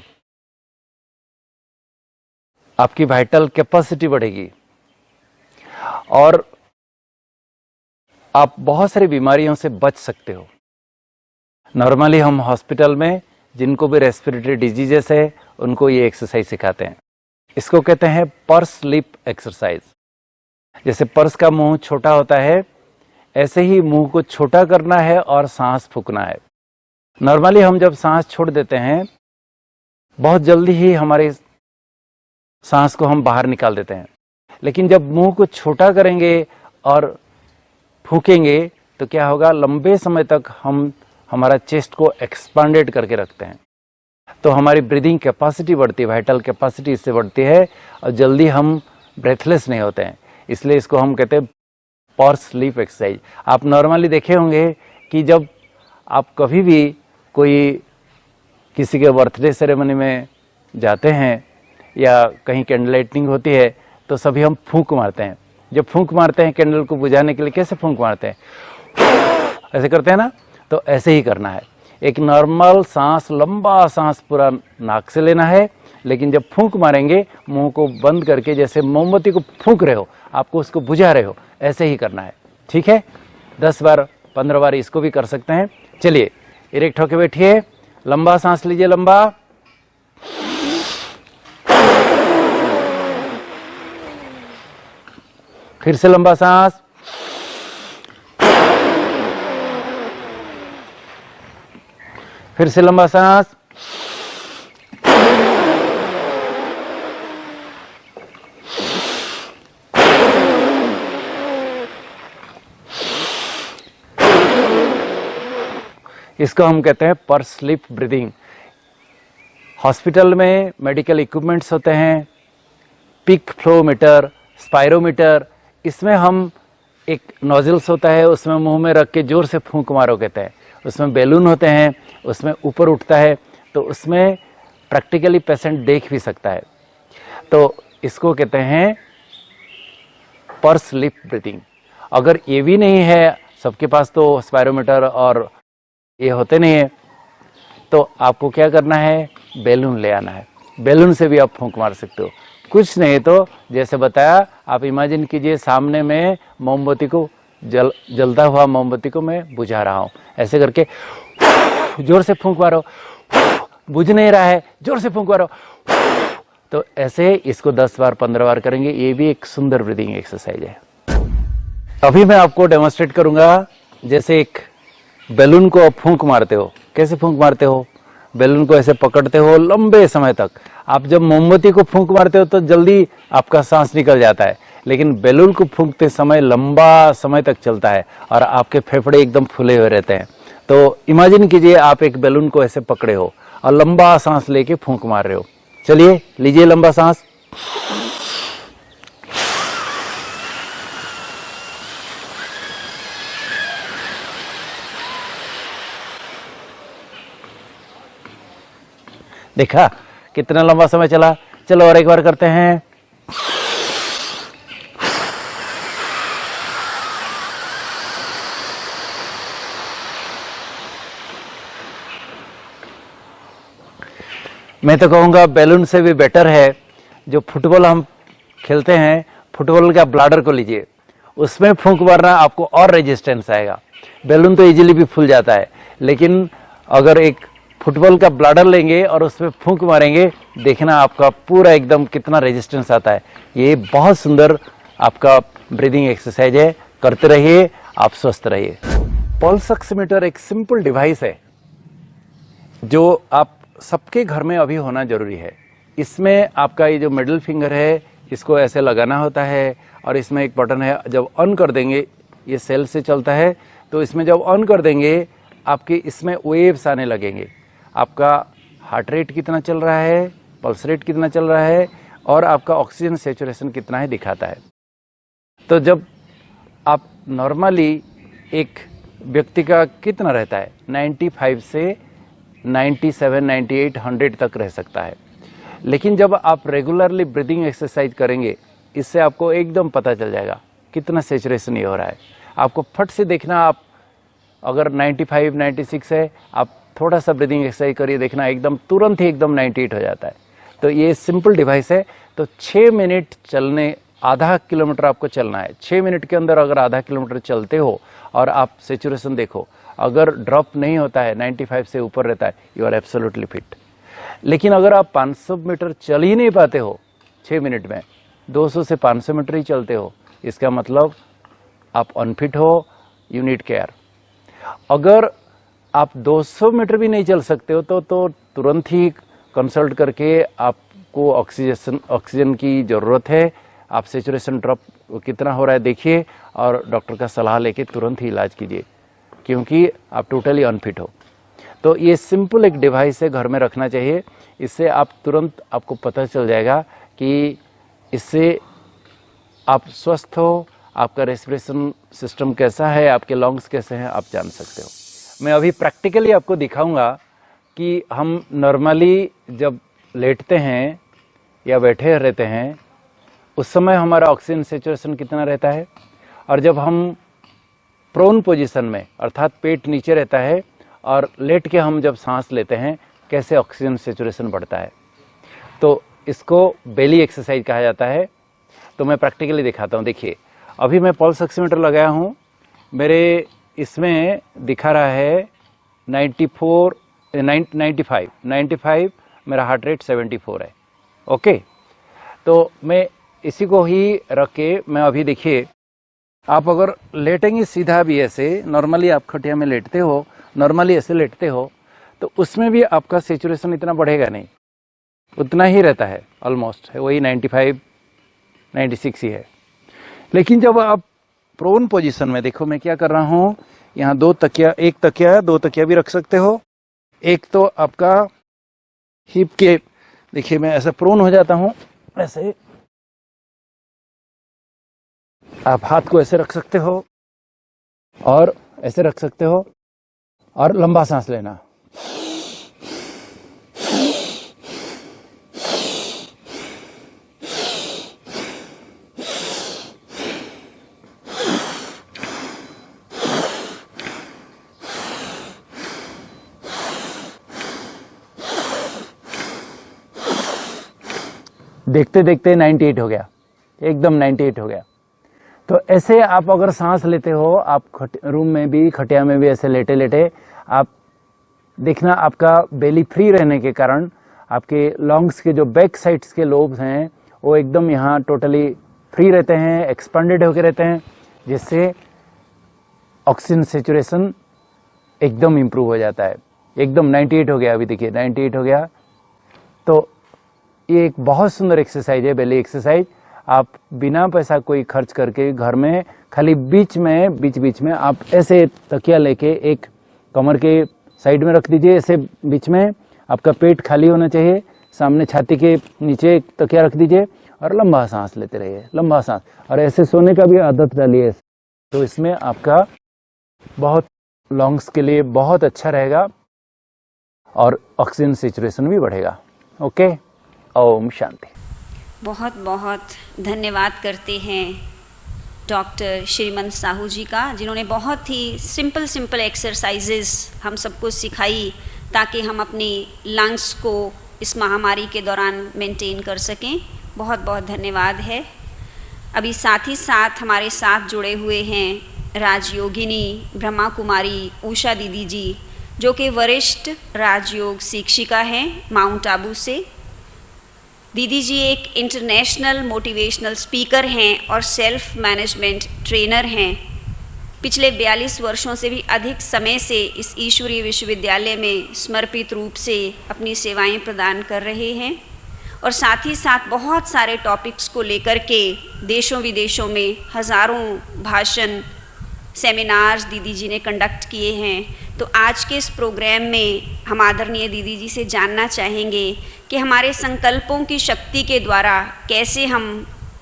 आपकी वाइटल कैपेसिटी बढ़ेगी और आप बहुत सारी बीमारियों से बच सकते हो। नॉर्मली हम हॉस्पिटल में जिनको भी रेस्पिरेटरी डिजीजेस है उनको ये एक्सरसाइज सिखाते हैं। इसको कहते हैं पर्स लिप एक्सरसाइज। जैसे पर्स का मुंह छोटा होता है ऐसे ही मुंह को छोटा करना है और सांस फूंकना है। नॉर्मली हम जब सांस छोड़ देते हैं बहुत जल्दी ही हमारे सांस को हम बाहर निकाल देते हैं, लेकिन जब मुंह को छोटा करेंगे और फूकेंगे तो क्या होगा, लंबे समय तक हम हमारा चेस्ट को एक्सपांडेड करके रखते हैं। तो हमारी ब्रीदिंग कैपेसिटी बढ़ती है, वाइटल कैपेसिटी इससे बढ़ती है और जल्दी हम ब्रेथलेस नहीं होते हैं। इसलिए इसको हम कहते हैं पर्स लिप एक्सरसाइज। आप नॉर्मली देखे होंगे कि जब आप कभी भी कोई किसी के बर्थडे सेरेमनी में जाते हैं या कहीं कैंडल लाइटिंग होती है तो सभी हम फूंक मारते हैं। जब फूंक मारते हैं कैंडल को बुझाने के लिए कैसे फूंक मारते हैं, ऐसे करते हैं ना, तो ऐसे ही करना है। एक नॉर्मल सांस, लंबा सांस पूरा नाक से लेना है, लेकिन जब फूंक मारेंगे मुंह को बंद करके जैसे मोमबत्ती को फूंक रहे हो, आपको उसको बुझा रहे हो, ऐसे ही करना है। ठीक है, 10 बार 15 बार इसको भी कर सकते हैं। चलिए इरेक्ट होके बैठिए, लंबा सांस लीजिए, लंबा, फिर से लंबा सांस, फिर से लंबा सांस, इसको हम कहते हैं पर्स लिप ब्रीदिंग। हॉस्पिटल में मेडिकल इक्विपमेंट्स होते हैं, पिक फ्लोमीटर, स्पायरोमीटर। इसमें हम एक नोजल्स होता है, उसमें मुंह में रख के जोर से फूंक मारो कहते हैं। उसमें बैलून होते हैं, उसमें ऊपर उठता है, तो उसमें प्रैक्टिकली पेशेंट देख भी सकता है। तो इसको कहते हैं पर्स लिप ब्रीदिंग। अगर ये भी नहीं है सबके पास, तो स्पायरोमीटर और ये होते नहीं है, तो आपको क्या करना है, बैलून ले आना है। बैलून से भी आप फूंक मार सकते हो। कुछ नहीं तो जैसे बताया, आप इमेजिन कीजिए सामने में मोमबत्ती को जलता हुआ मोमबत्ती को मैं बुझा रहा हूँ। ऐसे करके जोर से फूंक मारो, बुझ नहीं रहा है, जोर से फूंक मारो। तो ऐसे इसको 10 बार 15 बार करेंगे। ये भी एक सुंदर ब्रीदिंग एक्सरसाइज है। अभी मैं आपको डेमोन्स्ट्रेट करूंगा, जैसे एक बैलून को आप फूंक मारते हो। कैसे फूंक मारते हो, बैलून को ऐसे पकड़ते हो लंबे समय तक। आप जब मोमबत्ती को फूंक मारते हो तो जल्दी आपका सांस निकल जाता है, लेकिन बैलून को फूंकते समय लंबा समय तक चलता है और आपके फेफड़े एकदम फूले हुए रहते हैं। तो इमेजिन कीजिए आप एक बैलून को ऐसे पकड़े हो और लंबा सांस लेके फूंक मार रहे हो। चलिए लीजिए लंबा सांस, देखा कितना लंबा समय चला। चलो और एक बार करते हैं। मैं तो कहूंगा बैलून से भी बेटर है जो फुटबॉल हम खेलते हैं, फुटबॉल का ब्लाडर को लीजिए, उसमें फूंक मारना आपको और रेजिस्टेंस आएगा। बैलून तो इजीली भी फूल जाता है, लेकिन अगर एक फुटबॉल का ब्लाडर लेंगे और उसमें फूंक मारेंगे, देखना आपका पूरा एकदम कितना रेजिस्टेंस आता है। ये बहुत सुंदर आपका ब्रीदिंग एक्सरसाइज है, करते रहिए, आप स्वस्थ रहिए। पल्स ऑक्सीमीटर एक सिंपल डिवाइस है जो आप सबके घर में अभी होना जरूरी है। इसमें आपका ये जो मिडिल फिंगर है इसको ऐसे लगाना होता है और इसमें एक बटन है, जब ऑन कर देंगे, ये सेल से चलता है, तो इसमें जब ऑन कर देंगे आपके इसमें वेव्स आने लगेंगे। आपका हार्ट रेट कितना चल रहा है, पल्स रेट कितना चल रहा है और आपका ऑक्सीजन सैचुरेशन कितना है दिखाता है। तो जब आप नॉर्मली एक व्यक्ति का कितना रहता है, 95 से 97, 98, 100 तक रह सकता है। लेकिन जब आप रेगुलरली ब्रीदिंग एक्सरसाइज करेंगे, इससे आपको एकदम पता चल जाएगा कितना सैचुरेशन ये हो रहा है। आपको फट से देखना, आप अगर 95, 96 है, आप थोड़ा सा ब्रीदिंग एक्सरसाइज करिए, देखना एकदम तुरंत ही एकदम 98 हो जाता है। तो ये सिंपल डिवाइस है। तो 6 मिनट चलने, आधा किलोमीटर आपको चलना है। 6 मिनट के अंदर अगर आधा किलोमीटर चलते हो और आप सैचुरेशन देखो, अगर ड्रॉप नहीं होता है, 95 से ऊपर रहता है, यू आर एब्सोल्युटली फिट। लेकिन अगर आप 500 मीटर चल ही नहीं पाते हो 6 मिनट में, 200 से 500 मीटर ही चलते हो, इसका मतलब आप अनफिट हो, यू नीड केयर। अगर आप 200 मीटर भी नहीं चल सकते हो तो तुरंत ही कंसल्ट करके आपको ऑक्सीजन की ज़रूरत है। आप सैचुरेशन ड्रॉप कितना हो रहा है देखिए और डॉक्टर का सलाह लेके तुरंत ही इलाज कीजिए, क्योंकि आप टोटली अनफिट हो। तो ये सिंपल एक डिवाइस है, घर में रखना चाहिए। इससे आप तुरंत आपको पता चल जाएगा कि इससे आप स्वस्थ हो, आपका रेस्पिरेशन सिस्टम कैसा है, आपके लंग्स कैसे हैं, आप जान सकते हो। मैं अभी प्रैक्टिकली आपको दिखाऊंगा कि हम नॉर्मली जब लेटते हैं या बैठे रहते हैं उस समय हमारा ऑक्सीजन सैचुरेशन कितना रहता है, और जब हम प्रोन पोजीशन में अर्थात पेट नीचे रहता है और लेट के हम जब सांस लेते हैं कैसे ऑक्सीजन सैचुरेशन बढ़ता है। तो इसको बेली एक्सरसाइज कहा जाता है। तो मैं प्रैक्टिकली दिखाता हूँ। देखिए, अभी मैं पल्स ऑक्सीमीटर लगाया हूँ, मेरे इसमें दिखा रहा है 95 मेरा हार्ट रेट 74 है। ओके, तो मैं इसी को ही रख के मैं अभी, देखिए, आप अगर लेटेंगे सीधा भी ऐसे, नॉर्मली आप खटिया में लेटते हो, नॉर्मली ऐसे लेटते हो, तो उसमें भी आपका सैचुरेशन इतना बढ़ेगा नहीं, उतना ही रहता है, ऑलमोस्ट है वही 95, 96 ही है। लेकिन जब आप प्रोन पोजीशन में, देखो मैं क्या कर रहा हूँ, यहाँ 2 तकिया, 1 तकिया, 2 तकिया भी रख सकते हो। एक तो आपका हिप के, देखिए मैं ऐसे प्रोन हो जाता हूँ, ऐसे आप हाथ को ऐसे रख सकते हो और ऐसे रख सकते हो और लंबा सांस लेना। देखते देखते 98 हो गया, एकदम 98 हो गया। तो ऐसे आप अगर सांस लेते हो, आप रूम में भी, खटिया में भी ऐसे लेटे लेटे आप देखना, आपका बेली फ्री रहने के कारण आपके लंग्स के जो बैक साइड्स के लोब्स हैं वो एकदम यहाँ टोटली फ्री रहते हैं, एक्सपेंडेड होकर रहते हैं, जिससे ऑक्सीजन सैचुरेशन एकदम इम्प्रूव हो जाता है। एकदम 98 हो गया, अभी देखिए 98 हो गया। तो ये एक बहुत सुंदर एक्सरसाइज है, बेली एक्सरसाइज। आप बिना पैसा कोई खर्च करके घर में खाली बीच में आप ऐसे तकिया लेके एक कमर के साइड में रख दीजिए, ऐसे बीच में आपका पेट खाली होना चाहिए, सामने छाती के नीचे एक तकिया रख दीजिए और लंबा सांस लेते रहिए, लंबा सांस, और ऐसे सोने का भी आदत डालिए। तो इसमें आपका बहुत लंग्स के लिए बहुत अच्छा रहेगा और ऑक्सीजन सैचुरेशन भी बढ़ेगा। ओके, ओम शांति। बहुत बहुत धन्यवाद करते हैं डॉक्टर श्रीमंत साहू जी का, जिन्होंने बहुत ही सिंपल एक्सरसाइजेस हम सबको सिखाई ताकि हम अपनी लंग्स को इस महामारी के दौरान मेंटेन कर सकें। बहुत बहुत धन्यवाद है। अभी साथ ही साथ हमारे साथ जुड़े हुए हैं राजयोगिनी ब्रह्मा कुमारी उषा दीदी जी, जो कि वरिष्ठ राजयोग शिक्षिका हैं माउंट आबू से। दीदी जी एक इंटरनेशनल मोटिवेशनल स्पीकर हैं और सेल्फ मैनेजमेंट ट्रेनर हैं। पिछले 42 वर्षों से भी अधिक समय से इस ईश्वरीय विश्वविद्यालय में समर्पित रूप से अपनी सेवाएं प्रदान कर रहे हैं और साथ ही साथ बहुत सारे टॉपिक्स को लेकर के देशों विदेशों में हज़ारों भाषण सेमिनार्स दीदी जी ने कंडक्ट किए हैं। तो आज के इस प्रोग्राम में हम आदरणीय दीदी जी से जानना चाहेंगे कि हमारे संकल्पों की शक्ति के द्वारा कैसे हम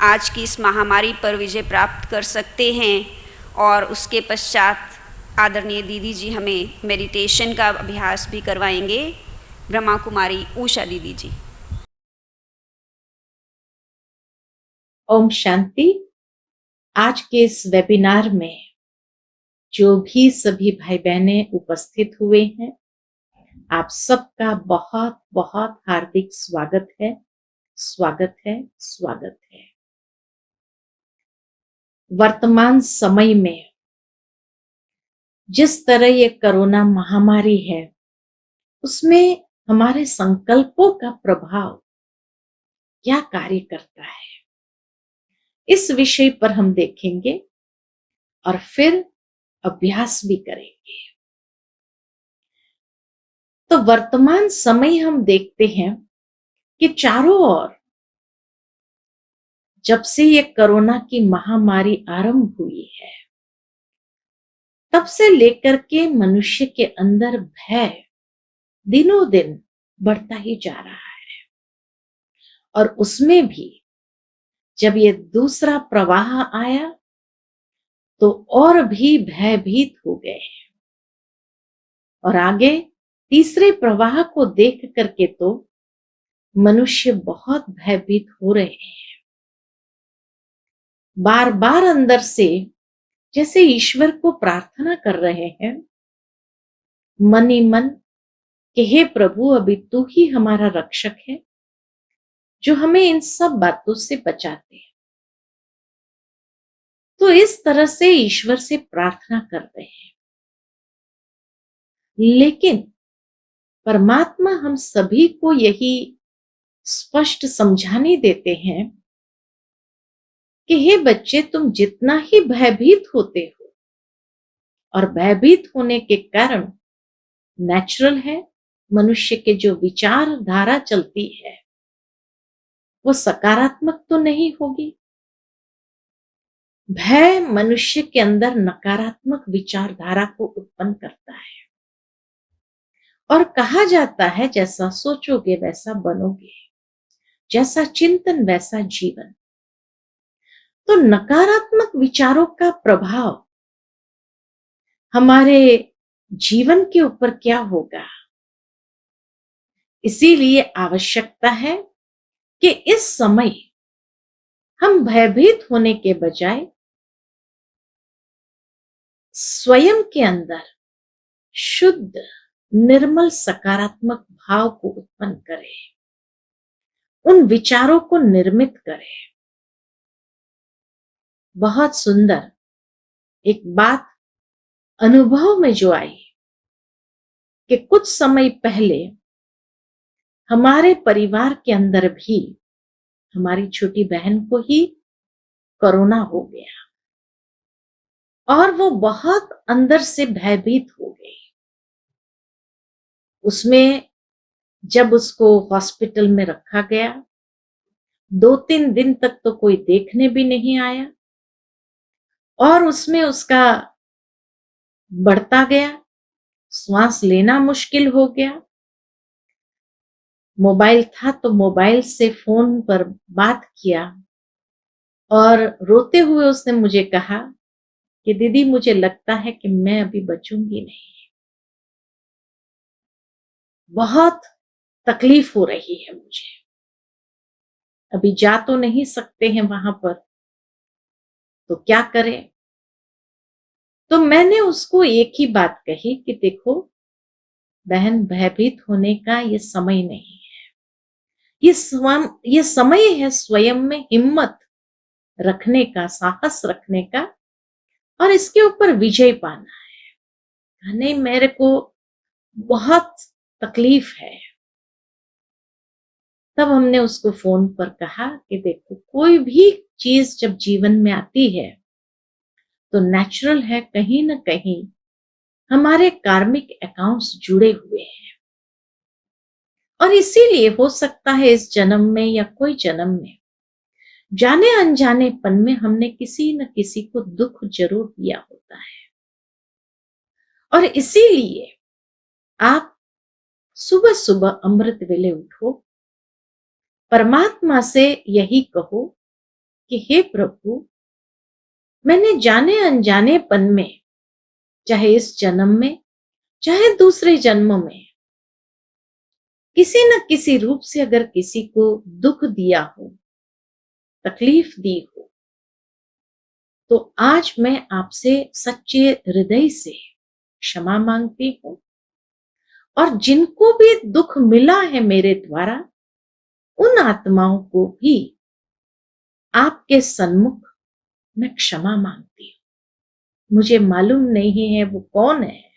आज की इस महामारी पर विजय प्राप्त कर सकते हैं। और उसके पश्चात आदरणीय दीदी जी हमें मेडिटेशन का अभ्यास भी करवाएंगे। ब्रह्मा कुमारी उषा दीदी जी। ओम शांति। आज के इस वेबिनार में जो भी सभी भाई बहनें उपस्थित हुए हैं, आप सबका बहुत बहुत हार्दिक स्वागत है, स्वागत है, स्वागत है। वर्तमान समय में जिस तरह ये कोरोना महामारी है, उसमें हमारे संकल्पों का प्रभाव क्या कार्य करता है, इस विषय पर हम देखेंगे और फिर अभ्यास भी करेंगे। तो वर्तमान समय हम देखते हैं कि चारों ओर जब से ये कोरोना की महामारी आरंभ हुई है, तब से लेकर के मनुष्य के अंदर भय दिनों दिन बढ़ता ही जा रहा है। और उसमें भी जब ये दूसरा प्रवाह आया तो और भी भयभीत हो गए और आगे तीसरे प्रवाह को देख करके तो मनुष्य बहुत भयभीत हो रहे हैं। बार बार अंदर से जैसे ईश्वर को प्रार्थना कर रहे हैं, मन ही मन, कि हे प्रभु, अभी तू ही हमारा रक्षक है जो हमें इन सब बातों से बचाते हैं। तो इस तरह से ईश्वर से प्रार्थना कर रहे हैं। लेकिन परमात्मा हम सभी को यही स्पष्ट समझाने देते हैं कि हे बच्चे, तुम जितना ही भयभीत होते हो, और भयभीत होने के कारण नेचुरल है, मनुष्य के जो विचारधारा चलती है वो सकारात्मक तो नहीं होगी। भय मनुष्य के अंदर नकारात्मक विचारधारा को उत्पन्न करता है और कहा जाता है जैसा सोचोगे वैसा बनोगे, जैसा चिंतन वैसा जीवन। तो नकारात्मक विचारों का प्रभाव हमारे जीवन के ऊपर क्या होगा, इसीलिए आवश्यकता है कि इस समय हम भयभीत होने के बजाय स्वयं के अंदर शुद्ध निर्मल सकारात्मक भाव को उत्पन्न करें, उन विचारों को निर्मित करें। बहुत सुंदर एक बात अनुभव में जो आई कि कुछ समय पहले हमारे परिवार के अंदर भी हमारी छोटी बहन को ही कोरोना हो गया और वो बहुत अंदर से भयभीत हो गई। उसमें जब उसको हॉस्पिटल में रखा गया, 2-3 दिन तक तो कोई देखने भी नहीं आया और उसमें उसका बढ़ता गया, श्वास लेना मुश्किल हो गया। मोबाइल था तो मोबाइल से फोन पर बात किया और रोते हुए उसने मुझे कहा कि दीदी, मुझे लगता है कि मैं अभी बचूंगी नहीं, बहुत तकलीफ हो रही है मुझे, अभी जा तो नहीं सकते हैं वहां पर, तो क्या करें। तो मैंने उसको एक ही बात कही कि देखो बहन, भयभीत होने का ये समय नहीं है, ये समय है स्वयं में हिम्मत रखने का, साहस रखने का और इसके ऊपर विजय पाना है। नहीं, मेरे को बहुत तकलीफ है। तब हमने उसको फोन पर कहा कि देखो, कोई भी चीज जब जीवन में आती है तो नेचुरल है, कहीं ना कहीं हमारे कार्मिक अकाउंट्स जुड़े हुए हैं और इसीलिए हो सकता है इस जन्म में या कोई जन्म में जाने अनजानेपन में हमने किसी न किसी को दुख जरूर दिया होता है। और इसीलिए आप सुबह सुबह अमृत वेले उठो, परमात्मा से यही कहो कि हे प्रभु, मैंने जाने अनजानेपन में, चाहे इस जन्म में चाहे दूसरे जन्म में, किसी न किसी रूप से अगर किसी को दुख दिया हो, तकलीफ दी हो, तो आज मैं आपसे सच्चे हृदय से क्षमा मांगती हूं। और जिनको भी दुख मिला है मेरे द्वारा, उन आत्माओं को भी आपके सन्मुख मैं क्षमा मांगती हूं। मुझे मालूम नहीं है वो कौन है,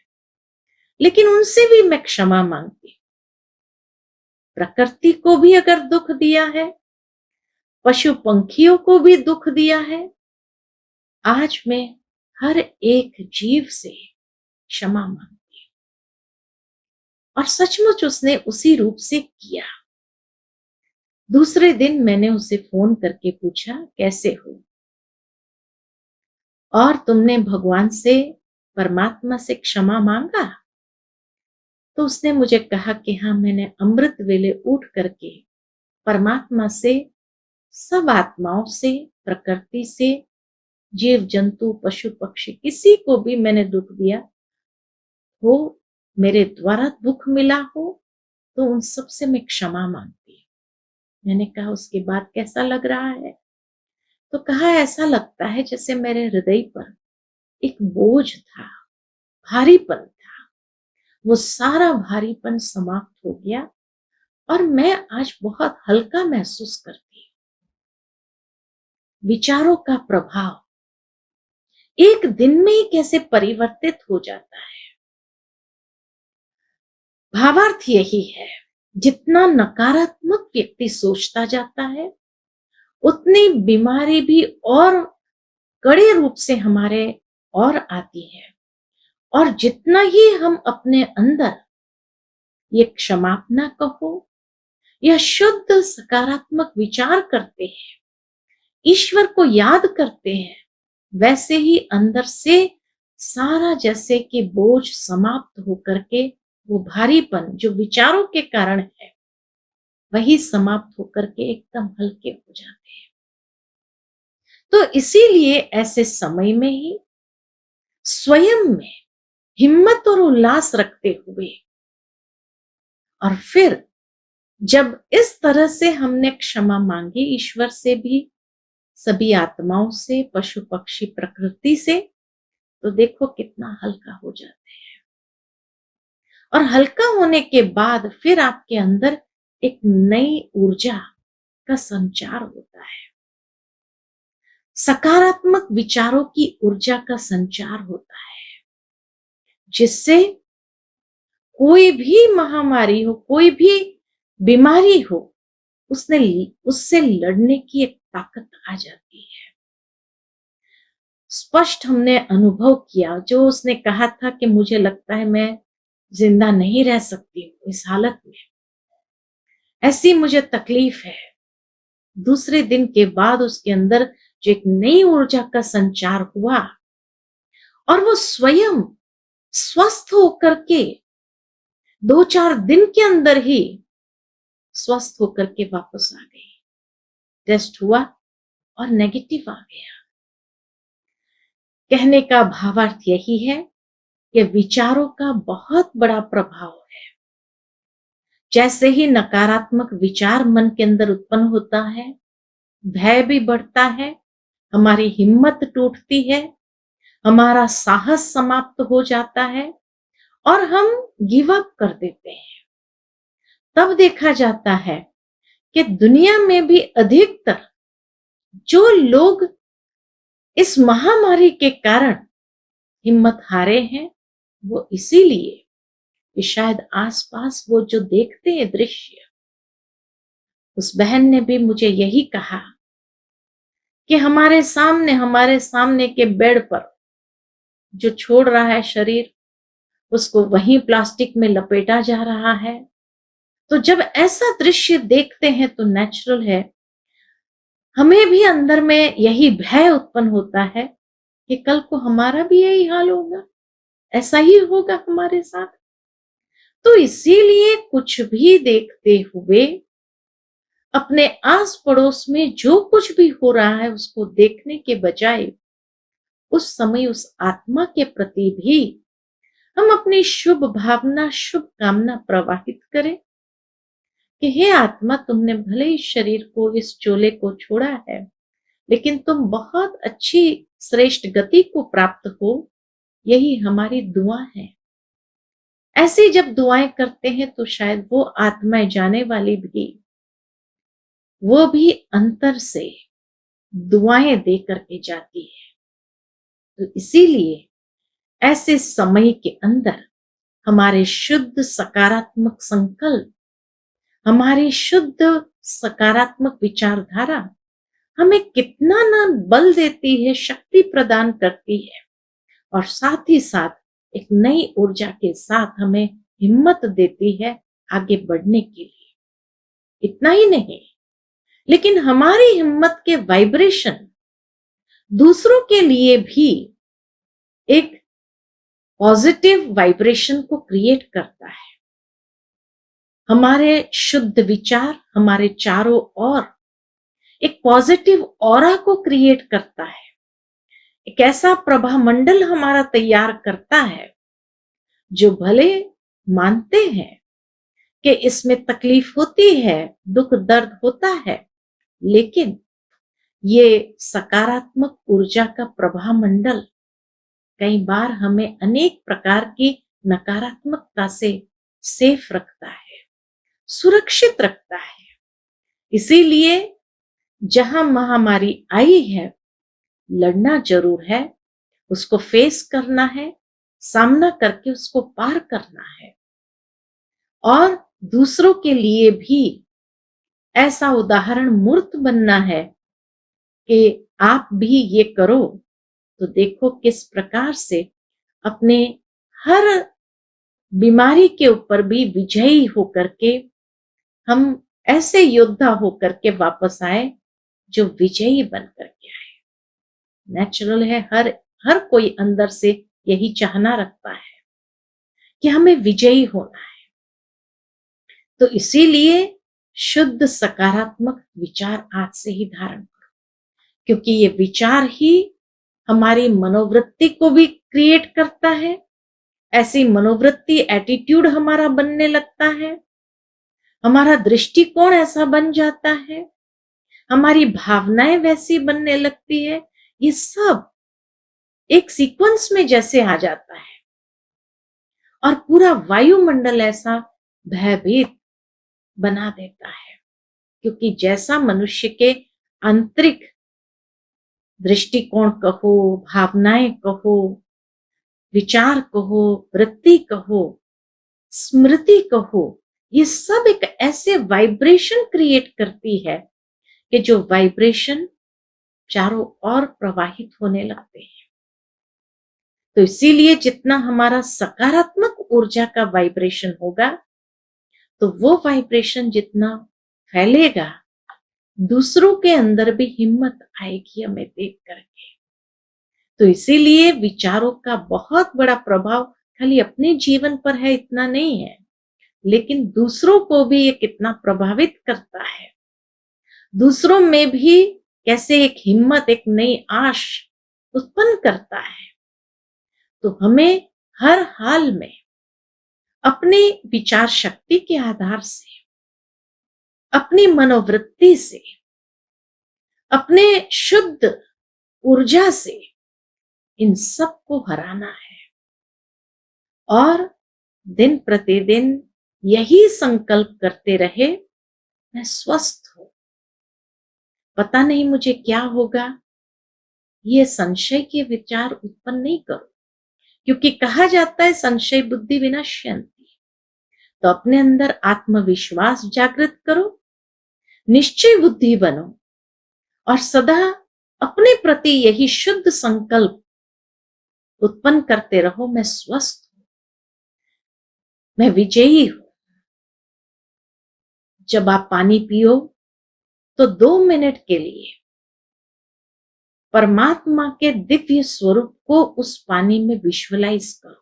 लेकिन उनसे भी मैं क्षमा मांगती हूं। प्रकृति को भी अगर दुख दिया है, पशु पंखियों को भी दुख दिया है, आज मैं हर एक जीव से क्षमा मांगती हूं। और सचमुच उसने उसी रूप से किया। दूसरे दिन मैंने उसे फोन करके पूछा, कैसे हो? और तुमने भगवान से, परमात्मा से क्षमा मांगा? तो उसने मुझे कहा कि हाँ, मैंने अमृत वेले उठ करके परमात्मा से, सब आत्माओं से, प्रकृति से, जीव जंतु पशु पक्षी, किसी को भी मैंने दुख दिया हो, मेरे द्वारा दुख मिला हो, तो उन सब से मैं क्षमा मांगती हूँ। मैंने कहा उसके बाद कैसा लग रहा है? तो कहा ऐसा लगता है जैसे मेरे हृदय पर एक बोझ था, भारीपन था, वो सारा भारीपन समाप्त हो गया और मैं आज बहुत हल्का महसूस करती हूँ। विचारों का प्रभाव एक दिन में ही कैसे परिवर्तित हो जाता है। भावार्थ यही है, जितना नकारात्मक व्यक्ति सोचता जाता है, उतनी बीमारी भी और कड़े रूप से हमारे और आती है। और जितना ही हम अपने अंदर ये क्षमापना कहो या शुद्ध सकारात्मक विचार करते हैं, ईश्वर को याद करते हैं, वैसे ही अंदर से सारा जैसे कि बोझ समाप्त होकर के वो भारीपन जो विचारों के कारण है, वही समाप्त होकर के एकदम हल्के हो जाते हैं। तो इसीलिए ऐसे समय में ही स्वयं में हिम्मत और उल्लास रखते हुए, और फिर जब इस तरह से हमने क्षमा मांगी ईश्वर से भी, सभी आत्माओं से, पशु पक्षी प्रकृति से, तो देखो कितना हल्का हो जाते हैं। और हल्का होने के बाद फिर आपके अंदर एक नई ऊर्जा का संचार होता है, सकारात्मक विचारों की ऊर्जा का संचार होता है, जिससे कोई भी महामारी हो, कोई भी बीमारी हो, उससे लड़ने की एक ताकत आ जाती है। स्पष्ट हमने अनुभव किया, जो उसने कहा था कि मुझे लगता है मैं जिंदा नहीं रह सकती हूँ इस हालत में, ऐसी मुझे तकलीफ है। दूसरे दिन के बाद उसके अंदर जो एक नई ऊर्जा का संचार हुआ और वो स्वयं स्वस्थ होकर के 2-4 दिन के अंदर ही स्वस्थ होकर के वापस आ गई। टेस्ट हुआ और नेगेटिव आ गया। कहने का भावार्थ यही है कि विचारों का बहुत बड़ा प्रभाव है। जैसे ही नकारात्मक विचार मन के अंदर उत्पन्न होता है, भय भी बढ़ता है, हमारी हिम्मत टूटती है, हमारा साहस समाप्त हो जाता है और हम गिव अप कर देते हैं। तब देखा जाता है कि दुनिया में भी अधिकतर जो लोग इस महामारी के कारण हिम्मत हारे हैं, वो इसीलिए कि शायद आसपास वो जो देखते हैं दृश्य। उस बहन ने भी मुझे यही कहा कि हमारे सामने के बेड पर जो छोड़ रहा है शरीर, उसको वहीं प्लास्टिक में लपेटा जा रहा है। तो जब ऐसा दृश्य देखते हैं तो नेचुरल है, हमें भी अंदर में यही भय उत्पन्न होता है कि कल को हमारा भी यही हाल होगा। ऐसा ही होगा हमारे साथ। तो इसीलिए कुछ भी देखते हुए अपने आस पड़ोस में जो कुछ भी हो रहा है उसको देखने के बजाय उस समय उस आत्मा के प्रति भी हम अपनी शुभ भावना, शुभ कामना प्रवाहित करें कि हे आत्मा, तुमने भले इस शरीर को, इस चोले को छोड़ा है, लेकिन तुम बहुत अच्छी श्रेष्ठ गति को प्राप्त हो, यही हमारी दुआ है। ऐसी जब दुआएं करते हैं तो शायद वो आत्माएं जाने वाली भी, वो भी अंतर से दुआएं दे करके जाती है। तो इसीलिए ऐसे समय के अंदर हमारे शुद्ध सकारात्मक संकल्प, हमारी शुद्ध सकारात्मक विचारधारा हमें कितना ना बल देती है, शक्ति प्रदान करती है, और साथ ही साथ एक नई ऊर्जा के साथ हमें हिम्मत देती है आगे बढ़ने के लिए। इतना ही नहीं, लेकिन हमारी हिम्मत के वाइब्रेशन दूसरों के लिए भी एक पॉजिटिव वाइब्रेशन को क्रिएट करता है। हमारे शुद्ध विचार हमारे चारों ओर एक पॉजिटिव ऑरा को क्रिएट करता है, एक ऐसा प्रभा मंडल हमारा तैयार करता है जो भले मानते हैं कि इसमें तकलीफ होती है, दुख दर्द होता है, लेकिन ये सकारात्मक ऊर्जा का प्रभा मंडल कई बार हमें अनेक प्रकार की नकारात्मकता से सेफ रखता है, सुरक्षित रखता है। इसीलिए जहां महामारी आई है, लड़ना जरूर है, उसको फेस करना है, सामना करके उसको पार करना है, और दूसरों के लिए भी ऐसा उदाहरण मूर्त बनना है कि आप भी ये करो तो देखो किस प्रकार से अपने हर बीमारी के ऊपर भी विजयी होकर के हम ऐसे योद्धा होकर के वापस आए जो विजयी बनकर के आए। नेचुरल है, हर कोई अंदर से यही चाहना रखता है कि हमें विजयी होना है। तो इसीलिए शुद्ध सकारात्मक विचार आज से ही धारण करो, क्योंकि ये विचार ही हमारी मनोवृत्ति को भी क्रिएट करता है। ऐसी मनोवृत्ति, एटीट्यूड हमारा बनने लगता है, हमारा दृष्टिकोण ऐसा बन जाता है, हमारी भावनाएं वैसी बनने लगती है। ये सब एक सीक्वेंस में जैसे आ जाता है और पूरा वायुमंडल ऐसा भयभीत बना देता है, क्योंकि जैसा मनुष्य के आंतरिक दृष्टिकोण कहो, भावनाएं कहो, विचार कहो, वृत्ति कहो, स्मृति कहो, ये सब एक ऐसे वाइब्रेशन क्रिएट करती है कि जो वाइब्रेशन चारों ओर प्रवाहित होने लगते हैं। तो इसीलिए जितना हमारा सकारात्मक ऊर्जा का वाइब्रेशन होगा, तो वो वाइब्रेशन जितना फैलेगा, दूसरों के अंदर भी हिम्मत आएगी हमें देख करके। तो इसीलिए विचारों का बहुत बड़ा प्रभाव खाली अपने जीवन पर है इतना नहीं है, लेकिन दूसरों को भी ये कितना प्रभावित करता है, दूसरों में भी कैसे एक हिम्मत, एक नई आश उत्पन्न करता है। तो हमें हर हाल में अपनी विचार शक्ति के आधार से, अपनी मनोवृत्ति से, अपने शुद्ध ऊर्जा से इन सब को हराना है, और दिन प्रतिदिन यही संकल्प करते रहे, मैं स्वस्थ हूं, पता नहीं मुझे क्या होगा, ये संशय के विचार उत्पन्न नहीं करो, क्योंकि कहा जाता है संशय बुद्धि विनश्यन्ति। तो अपने अंदर आत्मविश्वास जागृत करो, निश्चय बुद्धि बनो, और सदा अपने प्रति यही शुद्ध संकल्प उत्पन्न करते रहो, मैं स्वस्थ हूं, मैं विजयी हूं। जब आप पानी पियो तो 2 मिनट के लिए परमात्मा के दिव्य स्वरूप को उस पानी में विजुअलाइज करो,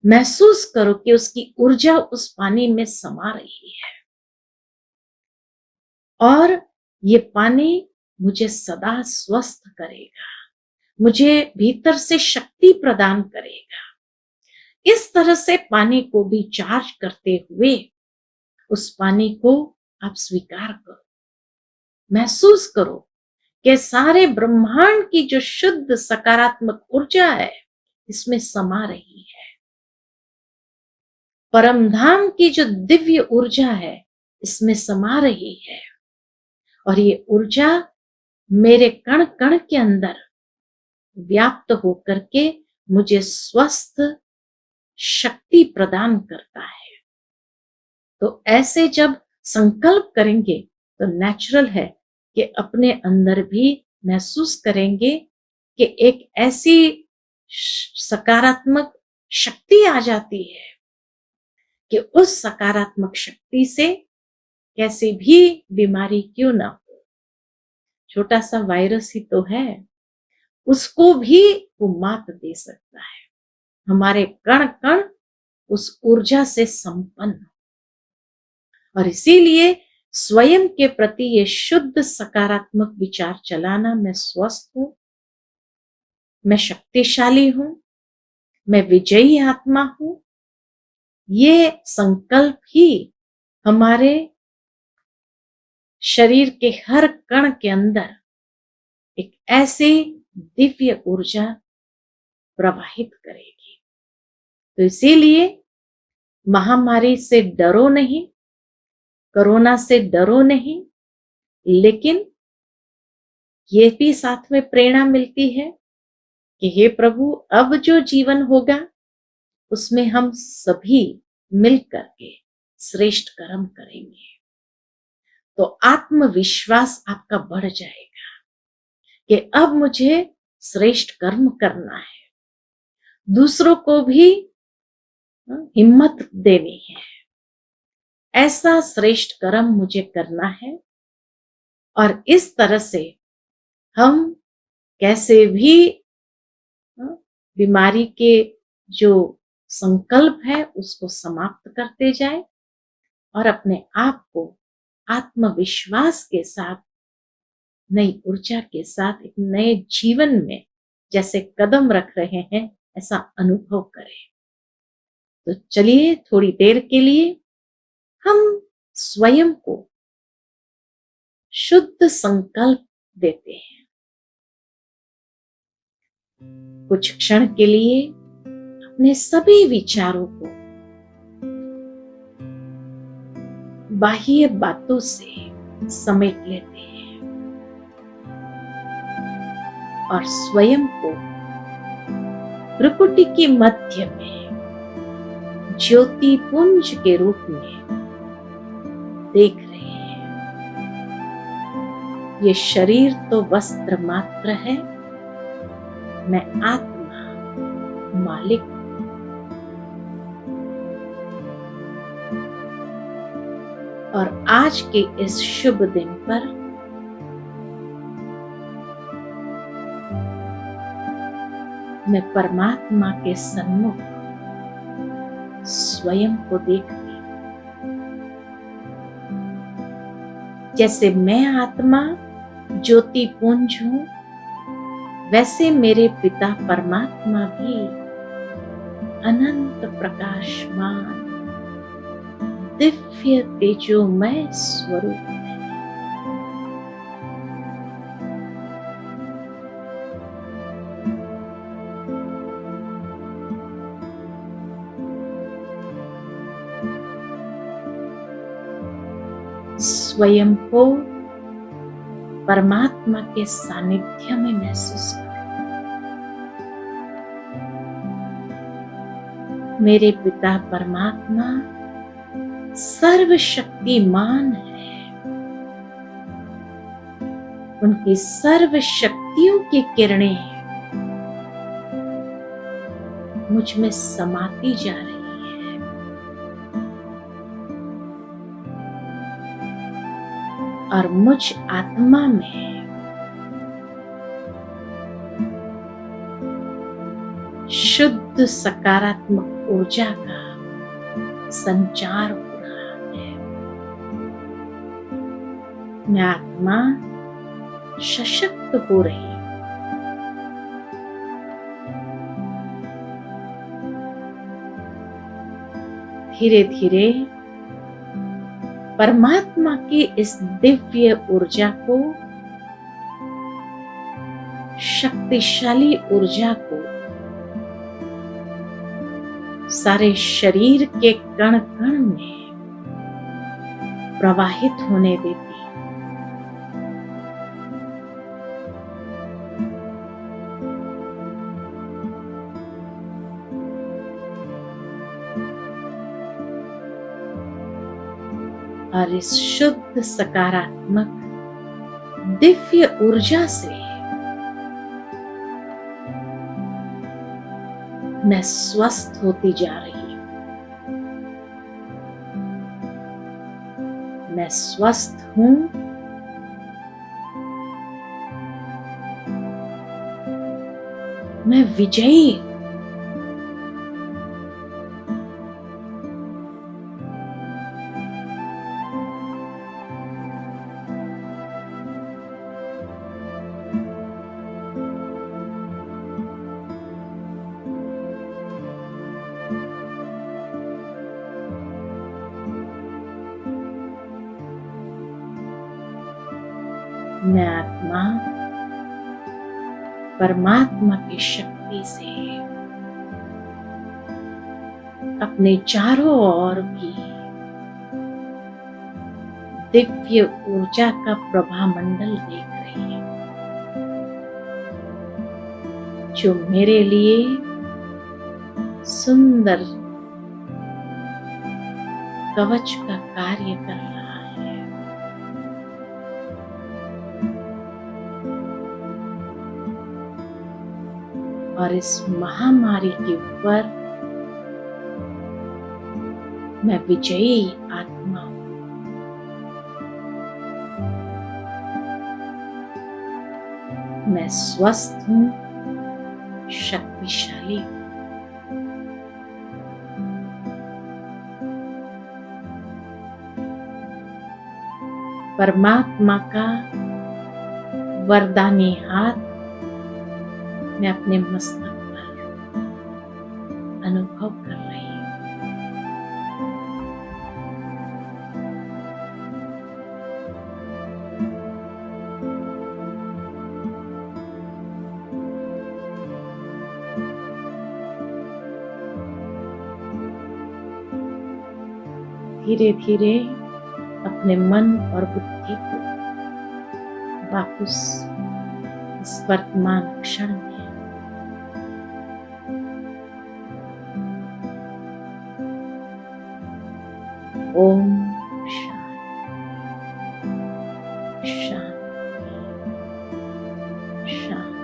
महसूस करो कि उसकी ऊर्जा उस पानी में समा रही है और ये पानी मुझे सदा स्वस्थ करेगा, मुझे भीतर से शक्ति प्रदान करेगा। इस तरह से पानी को भी चार्ज करते हुए उस पानी को आप स्वीकार करो, महसूस करो कि सारे ब्रह्मांड की जो शुद्ध सकारात्मक ऊर्जा है इसमें समा रही है। परमधाम की जो दिव्य ऊर्जा है इसमें समा रही है और ये ऊर्जा मेरे कण कण के अंदर व्याप्त होकर के मुझे स्वस्थ शक्ति प्रदान करता है। तो ऐसे जब संकल्प करेंगे तो नेचुरल है कि अपने अंदर भी महसूस करेंगे कि एक ऐसी सकारात्मक शक्ति आ जाती है कि उस सकारात्मक शक्ति से कैसी भी बीमारी क्यों ना हो, छोटा सा वायरस ही तो है, उसको भी वो मात दे सकता है। हमारे कण कण उस ऊर्जा से संपन्न, और इसीलिए स्वयं के प्रति ये शुद्ध सकारात्मक विचार चलाना, मैं स्वस्थ हूं, मैं शक्तिशाली हूं, मैं विजयी आत्मा हूं, ये संकल्प ही हमारे शरीर के हर कण के अंदर एक ऐसी दिव्य ऊर्जा प्रवाहित करेगी। तो इसीलिए महामारी से डरो नहीं, कोरोना से डरो नहीं, लेकिन ये भी साथ में प्रेरणा मिलती है कि हे प्रभु, अब जो जीवन होगा उसमें हम सभी मिलकर के श्रेष्ठ कर्म करेंगे। तो आत्मविश्वास आपका बढ़ जाएगा कि अब मुझे श्रेष्ठ कर्म करना है, दूसरों को भी हिम्मत देनी है, ऐसा श्रेष्ठ कर्म मुझे करना है। और इस तरह से हम कैसे भी बीमारी के जो संकल्प है उसको समाप्त करते जाए और अपने आप को आत्मविश्वास के साथ, नई ऊर्जा के साथ एक नए जीवन में जैसे कदम रख रहे हैं ऐसा अनुभव करें। तो चलिए थोड़ी देर के लिए हम स्वयं को शुद्ध संकल्प देते हैं। कुछ क्षण के लिए अपने सभी विचारों को बाह्य बातों से समेट लेते हैं और स्वयं को प्रकृति के मध्य में ज्योति पुंज के रूप में देख रहे हैं। ये शरीर तो वस्त्र मात्र है, मैं आत्मा मालिक हूं। और आज के इस शुभ दिन पर मैं परमात्मा के सन्मुख स्वयं को देखती हूं। जैसे मैं आत्मा ज्योति पुंज हूं, वैसे मेरे पिता परमात्मा भी अनंत प्रकाशमान दिव्य तेजोमय स्वरूप है। स्वयं को परमात्मा के सानिध्य में महसूस करें। मेरे पिता परमात्मा सर्वशक्तिमान है, उनकी सर्व शक्तियों की किरणें मुझ में समाती जा रही है। और मुझ आत्मा में शुद्ध सकारात्मक ऊर्जा का संचार हो रहा है। मैं आत्मा सशक्त हो रही हूं। धीरे धीरे परमात्मा की इस दिव्य ऊर्जा को, शक्तिशाली ऊर्जा को सारे शरीर के कण कण में प्रवाहित होने देती। और इस शुद्ध सकारात्मक दिव्य ऊर्जा से मैं स्वस्थ होती जा रही हूं। मैं स्वस्थ हूं। मैं विजयी हूं। मैं आत्मा परमात्मा की शक्ति से अपने चारों ओर की दिव्य ऊर्जा का प्रभामंडल देख रही हूं, जो मेरे लिए सुंदर कवच का कार्य कर रहा है। और इस महामारी के ऊपर मैं विजयी आत्मा हूं। मैं स्वस्थ हूं, शक्तिशाली हूं। परमात्मा का वरदानी हाथ मैं अपने मस्तक पर अनुभव कर रही हूं। धीरे धीरे अपने मन और बुद्धि को वापस इस वर्तमान क्षण में ओम शांति शांति शांति।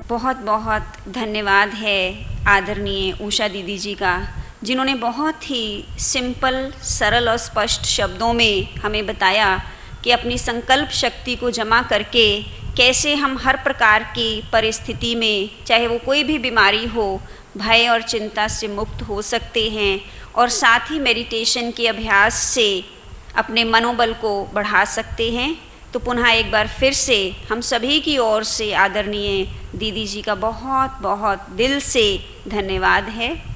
बहुत बहुत धन्यवाद है आदरणीय उषा दीदी जी का, जिन्होंने बहुत ही सिंपल, सरल और स्पष्ट शब्दों में हमें बताया कि अपनी संकल्प शक्ति को जमा करके कैसे हम हर प्रकार की परिस्थिति में, चाहे वो कोई भी बीमारी हो, भय और चिंता से मुक्त हो सकते हैं, और साथ ही मेडिटेशन के अभ्यास से अपने मनोबल को बढ़ा सकते हैं। तो पुनः एक बार फिर से हम सभी की ओर से आदरणीय दीदी जी का बहुत बहुत दिल से धन्यवाद है।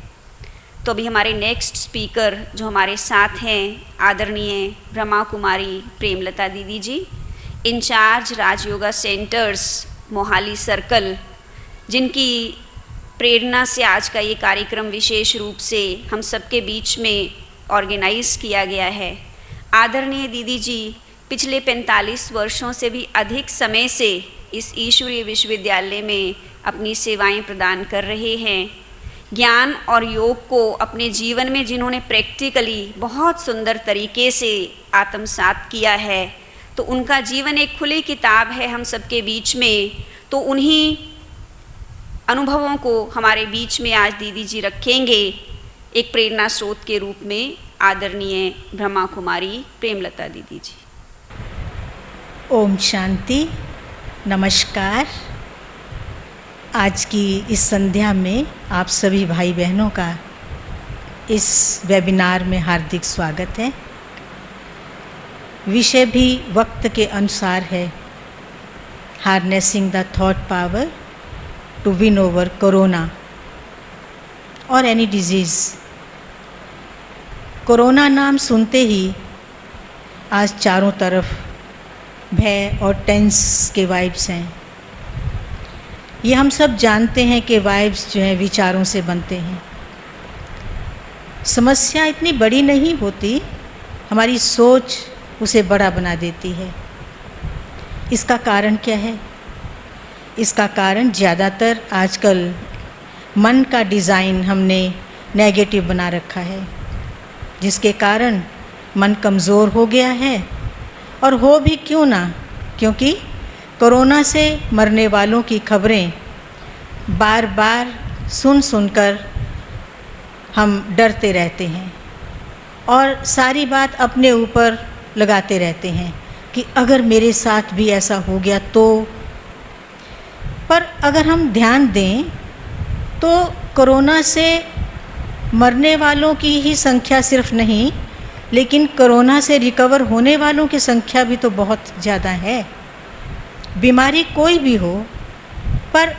तो अभी हमारे नेक्स्ट स्पीकर जो हमारे साथ हैं, आदरणीय Brahma Kumari Premlata Didi ji, in charge Rajyoga centres Mohali circle, जिनकी प्रेरणा से आज का ये कार्यक्रम विशेष रूप से हम सबके बीच में ऑर्गेनाइज किया गया है। आदरणीय दीदी जी पिछले 45 वर्षों से भी अधिक समय से इस ईश्वरीय विश्वविद्यालय में अपनी सेवाएं प्रदान कर रहे हैं। ज्ञान और योग को अपने जीवन में जिन्होंने प्रैक्टिकली बहुत सुंदर तरीके से आत्मसात किया है, तो उनका जीवन एक खुली किताब है हम सबके बीच में। तो उन्हीं अनुभवों को हमारे बीच में आज दीदी जी रखेंगे एक प्रेरणा स्रोत के रूप में। आदरणीय ब्रह्मा कुमारी प्रेमलता दीदी जी। ओम शांति, नमस्कार। आज की इस संध्या में आप सभी भाई बहनों का इस वेबिनार में हार्दिक स्वागत है। विषय भी वक्त के अनुसार है, harnessing the thought power to win over corona और एनी डिजीज़। कोरोना नाम सुनते ही आज चारों तरफ भय और टेंस के वाइब्स हैं। ये हम सब जानते हैं कि वाइब्स जो हैं विचारों से बनते हैं। समस्या इतनी बड़ी नहीं होती, हमारी सोच उसे बड़ा बना देती है। इसका कारण क्या है? इसका कारण ज़्यादातर आजकल मन का डिज़ाइन हमने नेगेटिव बना रखा है, जिसके कारण मन कमज़ोर हो गया है। और हो भी क्यों ना, क्योंकि कोरोना से मरने वालों की खबरें बार बार सुन सुनकर हम डरते रहते हैं और सारी बात अपने ऊपर लगाते रहते हैं कि अगर मेरे साथ भी ऐसा हो गया तो। पर अगर हम ध्यान दें तो कोरोना से मरने वालों की ही संख्या सिर्फ नहीं, लेकिन कोरोना से रिकवर होने वालों की संख्या भी तो बहुत ज़्यादा है। बीमारी कोई भी हो, पर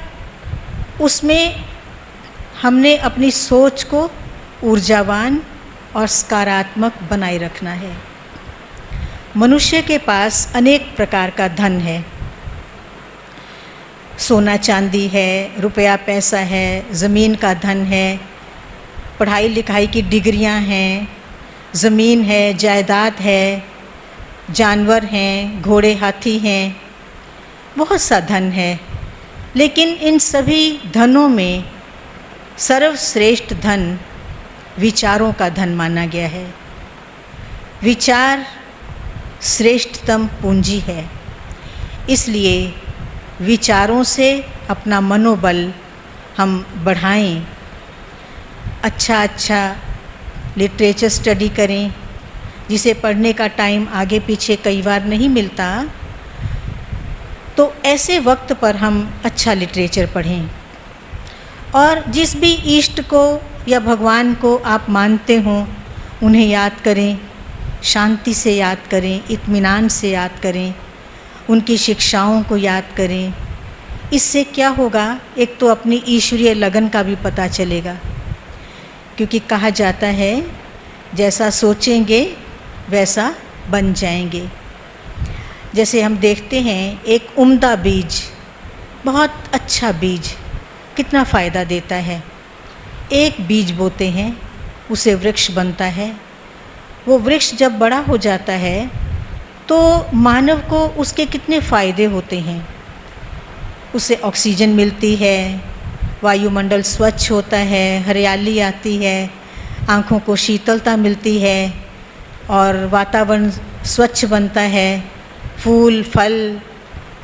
उसमें हमने अपनी सोच को ऊर्जावान और सकारात्मक बनाए रखना है। मनुष्य के पास अनेक प्रकार का धन है, सोना चांदी है, रुपया पैसा है, ज़मीन का धन है, पढ़ाई लिखाई की डिग्रियां हैं, ज़मीन है, जायदाद है, जानवर हैं, घोड़े हाथी हैं, बहुत सा धन है। लेकिन इन सभी धनों में सर्वश्रेष्ठ धन विचारों का धन माना गया है। विचार श्रेष्ठतम पूंजी है। इसलिए विचारों से अपना मनोबल हम बढ़ाएं, अच्छा लिटरेचर स्टडी करें, जिसे पढ़ने का टाइम आगे पीछे कई बार नहीं मिलता, तो ऐसे वक्त पर हम अच्छा लिटरेचर पढ़ें। और जिस भी इष्ट को या भगवान को आप मानते हों उन्हें याद करें, शांति से याद करें, इत्मीनान से याद करें, उनकी शिक्षाओं को याद करें। इससे क्या होगा, एक तो अपनी ईश्वरीय लगन का भी पता चलेगा, क्योंकि कहा जाता है जैसा सोचेंगे वैसा बन जाएंगे। जैसे हम देखते हैं एक उम्दा बीज, बहुत अच्छा बीज कितना फ़ायदा देता है। एक बीज बोते हैं, उसे वृक्ष बनता है। वो वृक्ष जब बड़ा हो जाता है तो मानव को उसके कितने फ़ायदे होते हैं। उसे ऑक्सीजन मिलती है, वायुमंडल स्वच्छ होता है, हरियाली आती है, आँखों को शीतलता मिलती है और वातावरण स्वच्छ बनता है। फूल फल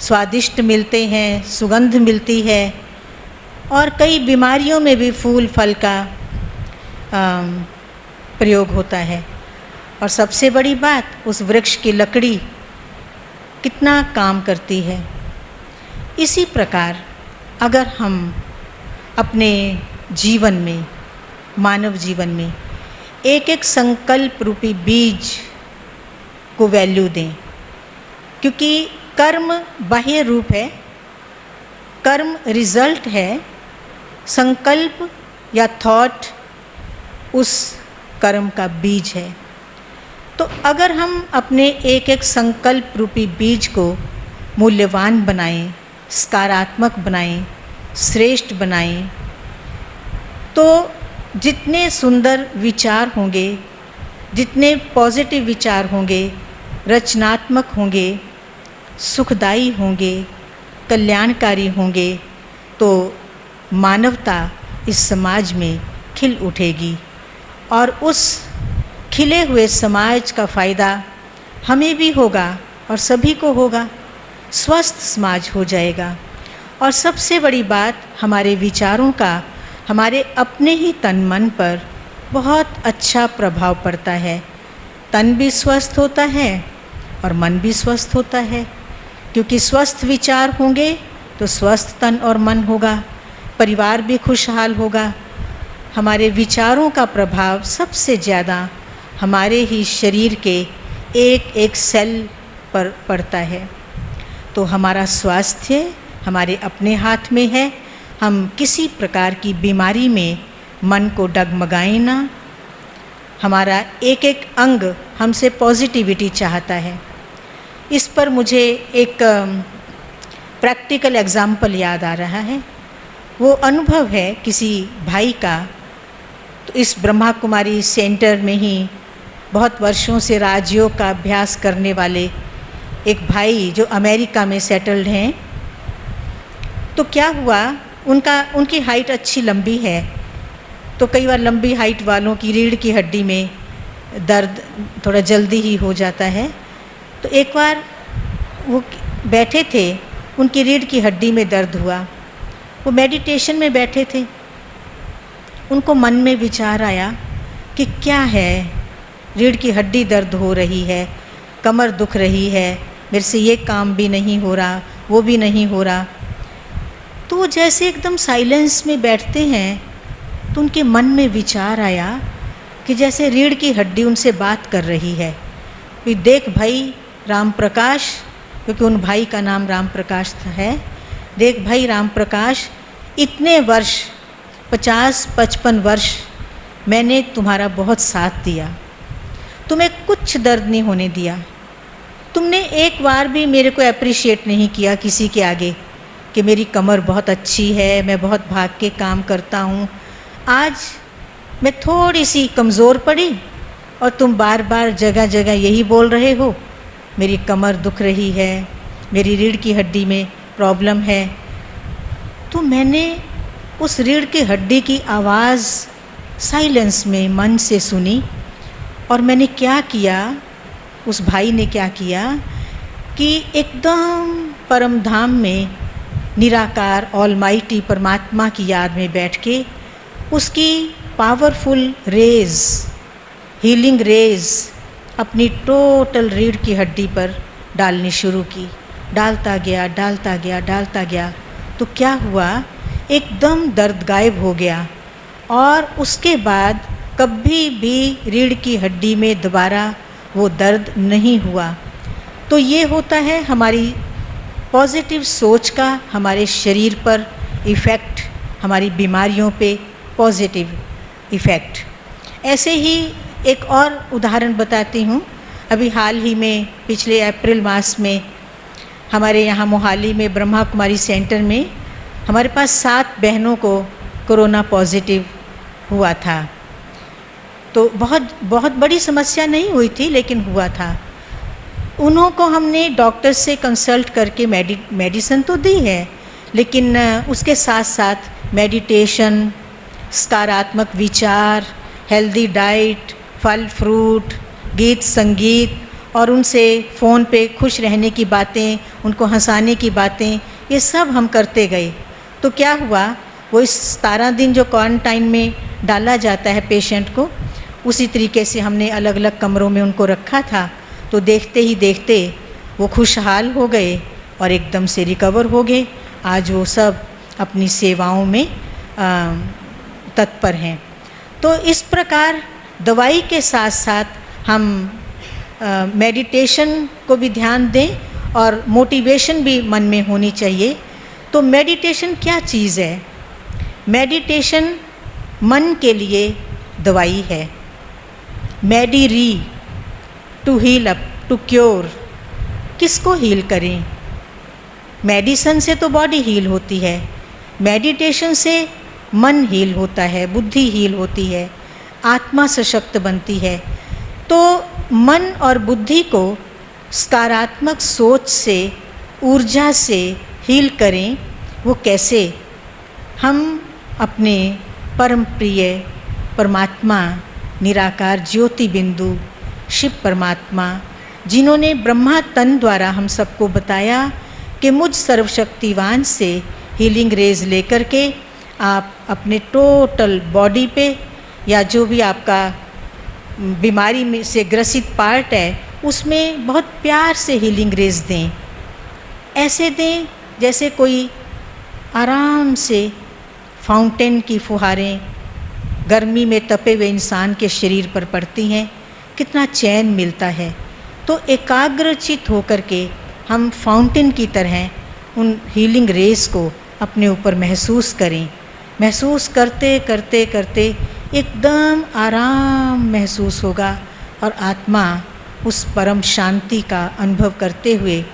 स्वादिष्ट मिलते हैं, सुगंध मिलती है और कई बीमारियों में भी फूल फल का प्रयोग होता है। और सबसे बड़ी बात, उस वृक्ष की लकड़ी कितना काम करती है। इसी प्रकार अगर हम अपने जीवन में, मानव जीवन में एक एक संकल्प रूपी बीज को वैल्यू दें, क्योंकि कर्म बाह्य रूप है, कर्म रिजल्ट है, संकल्प या थॉट उस कर्म का बीज है। तो अगर हम अपने एक एक संकल्प रूपी बीज को मूल्यवान बनाएं, सकारात्मक बनाएं, श्रेष्ठ बनाएं, तो जितने सुंदर विचार होंगे, जितने पॉजिटिव विचार होंगे, रचनात्मक होंगे, सुखदायी होंगे, कल्याणकारी होंगे, तो मानवता इस समाज में खिल उठेगी और उस खिले हुए समाज का फ़ायदा हमें भी होगा और सभी को होगा। स्वस्थ समाज हो जाएगा। और सबसे बड़ी बात, हमारे विचारों का हमारे अपने ही तन मन पर बहुत अच्छा प्रभाव पड़ता है। तन भी स्वस्थ होता है और मन भी स्वस्थ होता है, क्योंकि स्वस्थ विचार होंगे तो स्वस्थ तन और मन होगा, परिवार भी खुशहाल होगा। हमारे विचारों का प्रभाव सबसे ज़्यादा हमारे ही शरीर के एक एक सेल पर पड़ता है। तो हमारा स्वास्थ्य हमारे अपने हाथ में है। हम किसी प्रकार की बीमारी में मन को डगमगाएं ना। हमारा एक एक अंग हमसे पॉजिटिविटी चाहता है। इस पर मुझे एक प्रैक्टिकल एग्जाम्पल याद आ रहा है। वो अनुभव है किसी भाई का। तो इस ब्रह्मा कुमारी सेंटर में ही बहुत वर्षों से राजयोग का अभ्यास करने वाले एक भाई जो अमेरिका में सेटल्ड हैं, तो क्या हुआ, उनकी हाइट अच्छी लंबी है। तो कई बार लंबी हाइट वालों की रीढ़ की हड्डी में दर्द थोड़ा जल्दी ही हो जाता है। तो एक बार वो बैठे थे, उनकी रीढ़ की हड्डी में दर्द हुआ। वो मेडिटेशन में बैठे थे, उनको मन में विचार आया कि क्या है, रीढ़ की हड्डी दर्द हो रही है, कमर दुख रही है, मेरे से ये काम भी नहीं हो रहा, वो भी नहीं हो रहा। तो वो जैसे एकदम साइलेंस में बैठते हैं, तो उनके मन में विचार आया कि जैसे रीढ़ की हड्डी उनसे बात कर रही है कि देख भाई राम प्रकाश, क्योंकि उन भाई का नाम राम प्रकाश है, देख भाई राम प्रकाश, इतने वर्ष 50-55 वर्ष मैंने तुम्हारा बहुत साथ दिया, तुम्हें कुछ दर्द नहीं होने दिया। तुमने एक बार भी मेरे को अप्रिशिएट नहीं किया किसी के आगे कि मेरी कमर बहुत अच्छी है, मैं बहुत भाग के काम करता हूँ। आज मैं थोड़ी सी कमज़ोर पड़ी और तुम बार बार जगह जगह यही बोल रहे हो, मेरी कमर दुख रही है, मेरी रीढ़ की हड्डी में प्रॉब्लम है। तो मैंने उस रीढ़ की हड्डी की आवाज़ साइलेंस में मन से सुनी। और मैंने क्या किया, उस भाई ने क्या किया कि एकदम परम धाम में निराकार ऑलमाइटी परमात्मा की याद में बैठ के उसकी पावरफुल रेज, हीलिंग रेज अपनी टोटल रीढ़ की हड्डी पर डालनी शुरू की। डालता गया, डालता गया, डालता गया। तो क्या हुआ, एकदम दर्द गायब हो गया और उसके बाद कभी भी रीढ़ की हड्डी में दोबारा वो दर्द नहीं हुआ। तो ये होता है हमारी पॉजिटिव सोच का हमारे शरीर पर इफ़ेक्ट, हमारी बीमारियों पे पॉजिटिव इफ़ेक्ट। ऐसे ही एक और उदाहरण बताती हूँ। अभी हाल ही में पिछले अप्रैल मास में हमारे यहाँ मोहाली में ब्रह्मा कुमारी सेंटर में हमारे पास 7 बहनों को कोरोना पॉजिटिव हुआ था। तो बहुत बड़ी समस्या नहीं हुई थी, लेकिन हुआ था। उन्हों को हमने डॉक्टर से कंसल्ट करके मेडिसिन तो दी है, लेकिन उसके साथ साथ मेडिटेशन, सकारात्मक विचार, हेल्दी डाइट, फल फ्रूट, गीत संगीत और उनसे फ़ोन पे खुश रहने की बातें, उनको हंसाने की बातें, ये सब हम करते गए। तो क्या हुआ, वो इस 17 दिन जो क्वारंटाइन में डाला जाता है पेशेंट को, उसी तरीके से हमने अलग अलग कमरों में उनको रखा था। तो देखते ही देखते वो खुशहाल हो गए और एकदम से रिकवर हो गए। आज वो सब अपनी सेवाओं में तत्पर हैं। तो इस प्रकार दवाई के साथ साथ हम मेडिटेशन को भी ध्यान दें और मोटिवेशन भी मन में होनी चाहिए। तो मेडिटेशन क्या चीज़ है? मेडिटेशन मन के लिए दवाई है। Medi to heal up, to cure. किसको हील करें? मेडिसन से तो बॉडी हील होती है, मेडिटेशन से मन हील होता है, बुद्धि हील होती है, आत्मा सशक्त बनती है। तो मन और बुद्धि को सकारात्मक सोच से, ऊर्जा से हील करें। वो कैसे? हम अपने परम प्रिय परमात्मा, निराकार ज्योति बिंदु शिव परमात्मा, जिन्होंने ब्रह्मा तन द्वारा हम सबको बताया कि मुझ सर्वशक्तिवान से हीलिंग रेज लेकर के आप अपने टोटल बॉडी पे या जो भी आपका बीमारी में से ग्रसित पार्ट है उसमें बहुत प्यार से हीलिंग रेज दें। ऐसे दें जैसे कोई आराम से फाउंटेन की फुहारें गर्मी में तपे हुए इंसान के शरीर पर पड़ती हैं, कितना चैन मिलता है। तो एकाग्रचित होकर के हम फाउंटेन की तरह उन हीलिंग रेस को अपने ऊपर महसूस करें। महसूस करते करते करते एकदम आराम महसूस होगा और आत्मा उस परम शांति का अनुभव करते हुए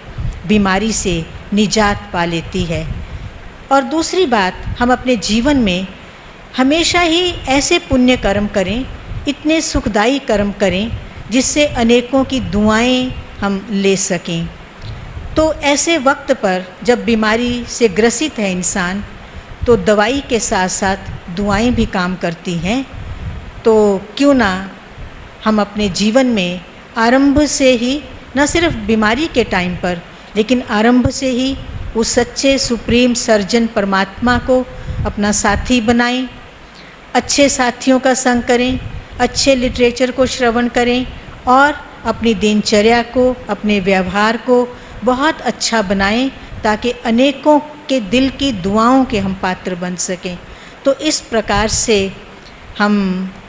बीमारी से निजात पा लेती है। और दूसरी बात, हम अपने जीवन में हमेशा ही ऐसे पुण्य कर्म करें, इतने सुखदायी कर्म करें जिससे अनेकों की दुआएं हम ले सकें। तो ऐसे वक्त पर जब बीमारी से ग्रसित है इंसान, तो दवाई के साथ साथ दुआएं भी काम करती हैं। तो क्यों ना हम अपने जीवन में आरंभ से ही, न सिर्फ बीमारी के टाइम पर, लेकिन आरंभ से ही उस सच्चे सुप्रीम सर्जन परमात्मा को अपना साथी बनाएं, अच्छे साथियों का संग करें, अच्छे लिटरेचर को श्रवण करें और अपनी दिनचर्या को, अपने व्यवहार को बहुत अच्छा बनाएं ताकि अनेकों के दिल की दुआओं के हम पात्र बन सकें। तो इस प्रकार से हम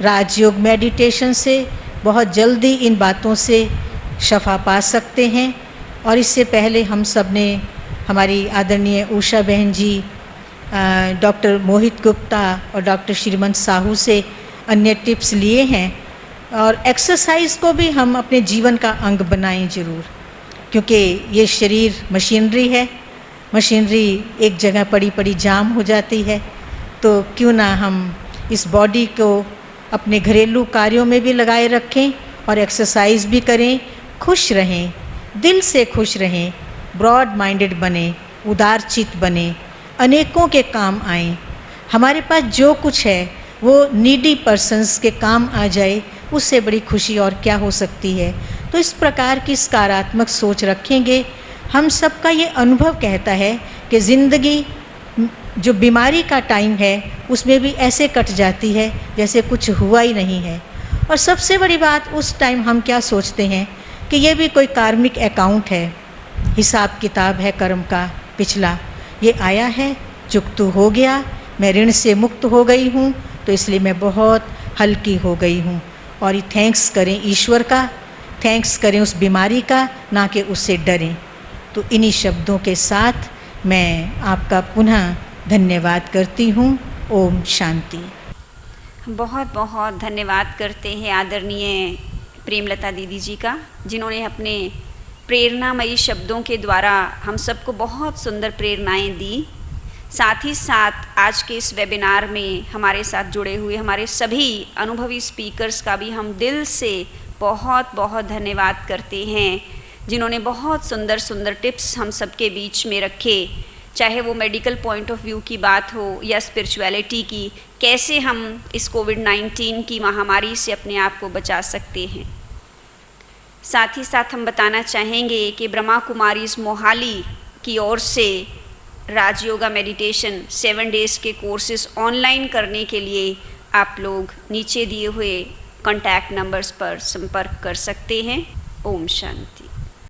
राजयोग मेडिटेशन से बहुत जल्दी इन बातों से शफा पा सकते हैं। और इससे पहले हम सब ने हमारी आदरणीय उषा बहन जी, डॉक्टर मोहित गुप्ता और डॉक्टर श्रीमंत साहू से अन्य टिप्स लिए हैं। और एक्सरसाइज को भी हम अपने जीवन का अंग बनाएं ज़रूर, क्योंकि ये शरीर मशीनरी है, मशीनरी एक जगह पड़ी पड़ी जाम हो जाती है। तो क्यों ना हम इस बॉडी को अपने घरेलू कार्यों में भी लगाए रखें और एक्सरसाइज भी करें, खुश रहें, दिल से खुश रहें, ब्रॉड माइंडेड बने, उदारचित बने, अनेकों के काम आएँ। हमारे पास जो कुछ है वो नीडी पर्सन्स के काम आ जाए, उससे बड़ी खुशी और क्या हो सकती है। तो इस प्रकार की सकारात्मक सोच रखेंगे। हम सबका ये अनुभव कहता है कि ज़िंदगी जो बीमारी का टाइम है उसमें भी ऐसे कट जाती है जैसे कुछ हुआ ही नहीं है। और सबसे बड़ी बात, उस टाइम हम क्या सोचते हैं कि ये भी कोई कार्मिक अकाउंट है, हिसाब किताब है कर्म का पिछला, ये आया है, चुकतू हो गया, मैं ऋण से मुक्त हो गई हूँ, तो इसलिए मैं बहुत हल्की हो गई हूँ। और ये थैंक्स करें ईश्वर का, थैंक्स करें उस बीमारी का, ना कि उससे डरें। तो इन्हीं शब्दों के साथ मैं आपका पुनः धन्यवाद करती हूँ। ओम शांति। बहुत बहुत धन्यवाद करते हैं आदरणीय प्रेमलता दीदी जी का, जिन्होंने अपने प्रेरणामयी शब्दों के द्वारा हम सबको बहुत सुंदर प्रेरणाएं दी। साथ ही साथ आज के इस वेबिनार में हमारे साथ जुड़े हुए हमारे सभी अनुभवी स्पीकर्स का भी हम दिल से बहुत बहुत धन्यवाद करते हैं, जिन्होंने बहुत सुंदर सुंदर टिप्स हम सबके बीच में रखे। चाहे वो मेडिकल पॉइंट ऑफ व्यू की बात हो या स्पिरिचुअलिटी की, कैसे हम इस कोविड-19 की महामारी से अपने आप को बचा सकते हैं। साथ ही साथ हम बताना चाहेंगे कि ब्रह्मा कुमारीज मोहाली की ओर से राजयोगा मेडिटेशन 7 डेज़ के कोर्सेज ऑनलाइन करने के लिए आप लोग नीचे दिए हुए कॉन्टैक्ट नंबर्स पर संपर्क कर सकते हैं। ओम शांति।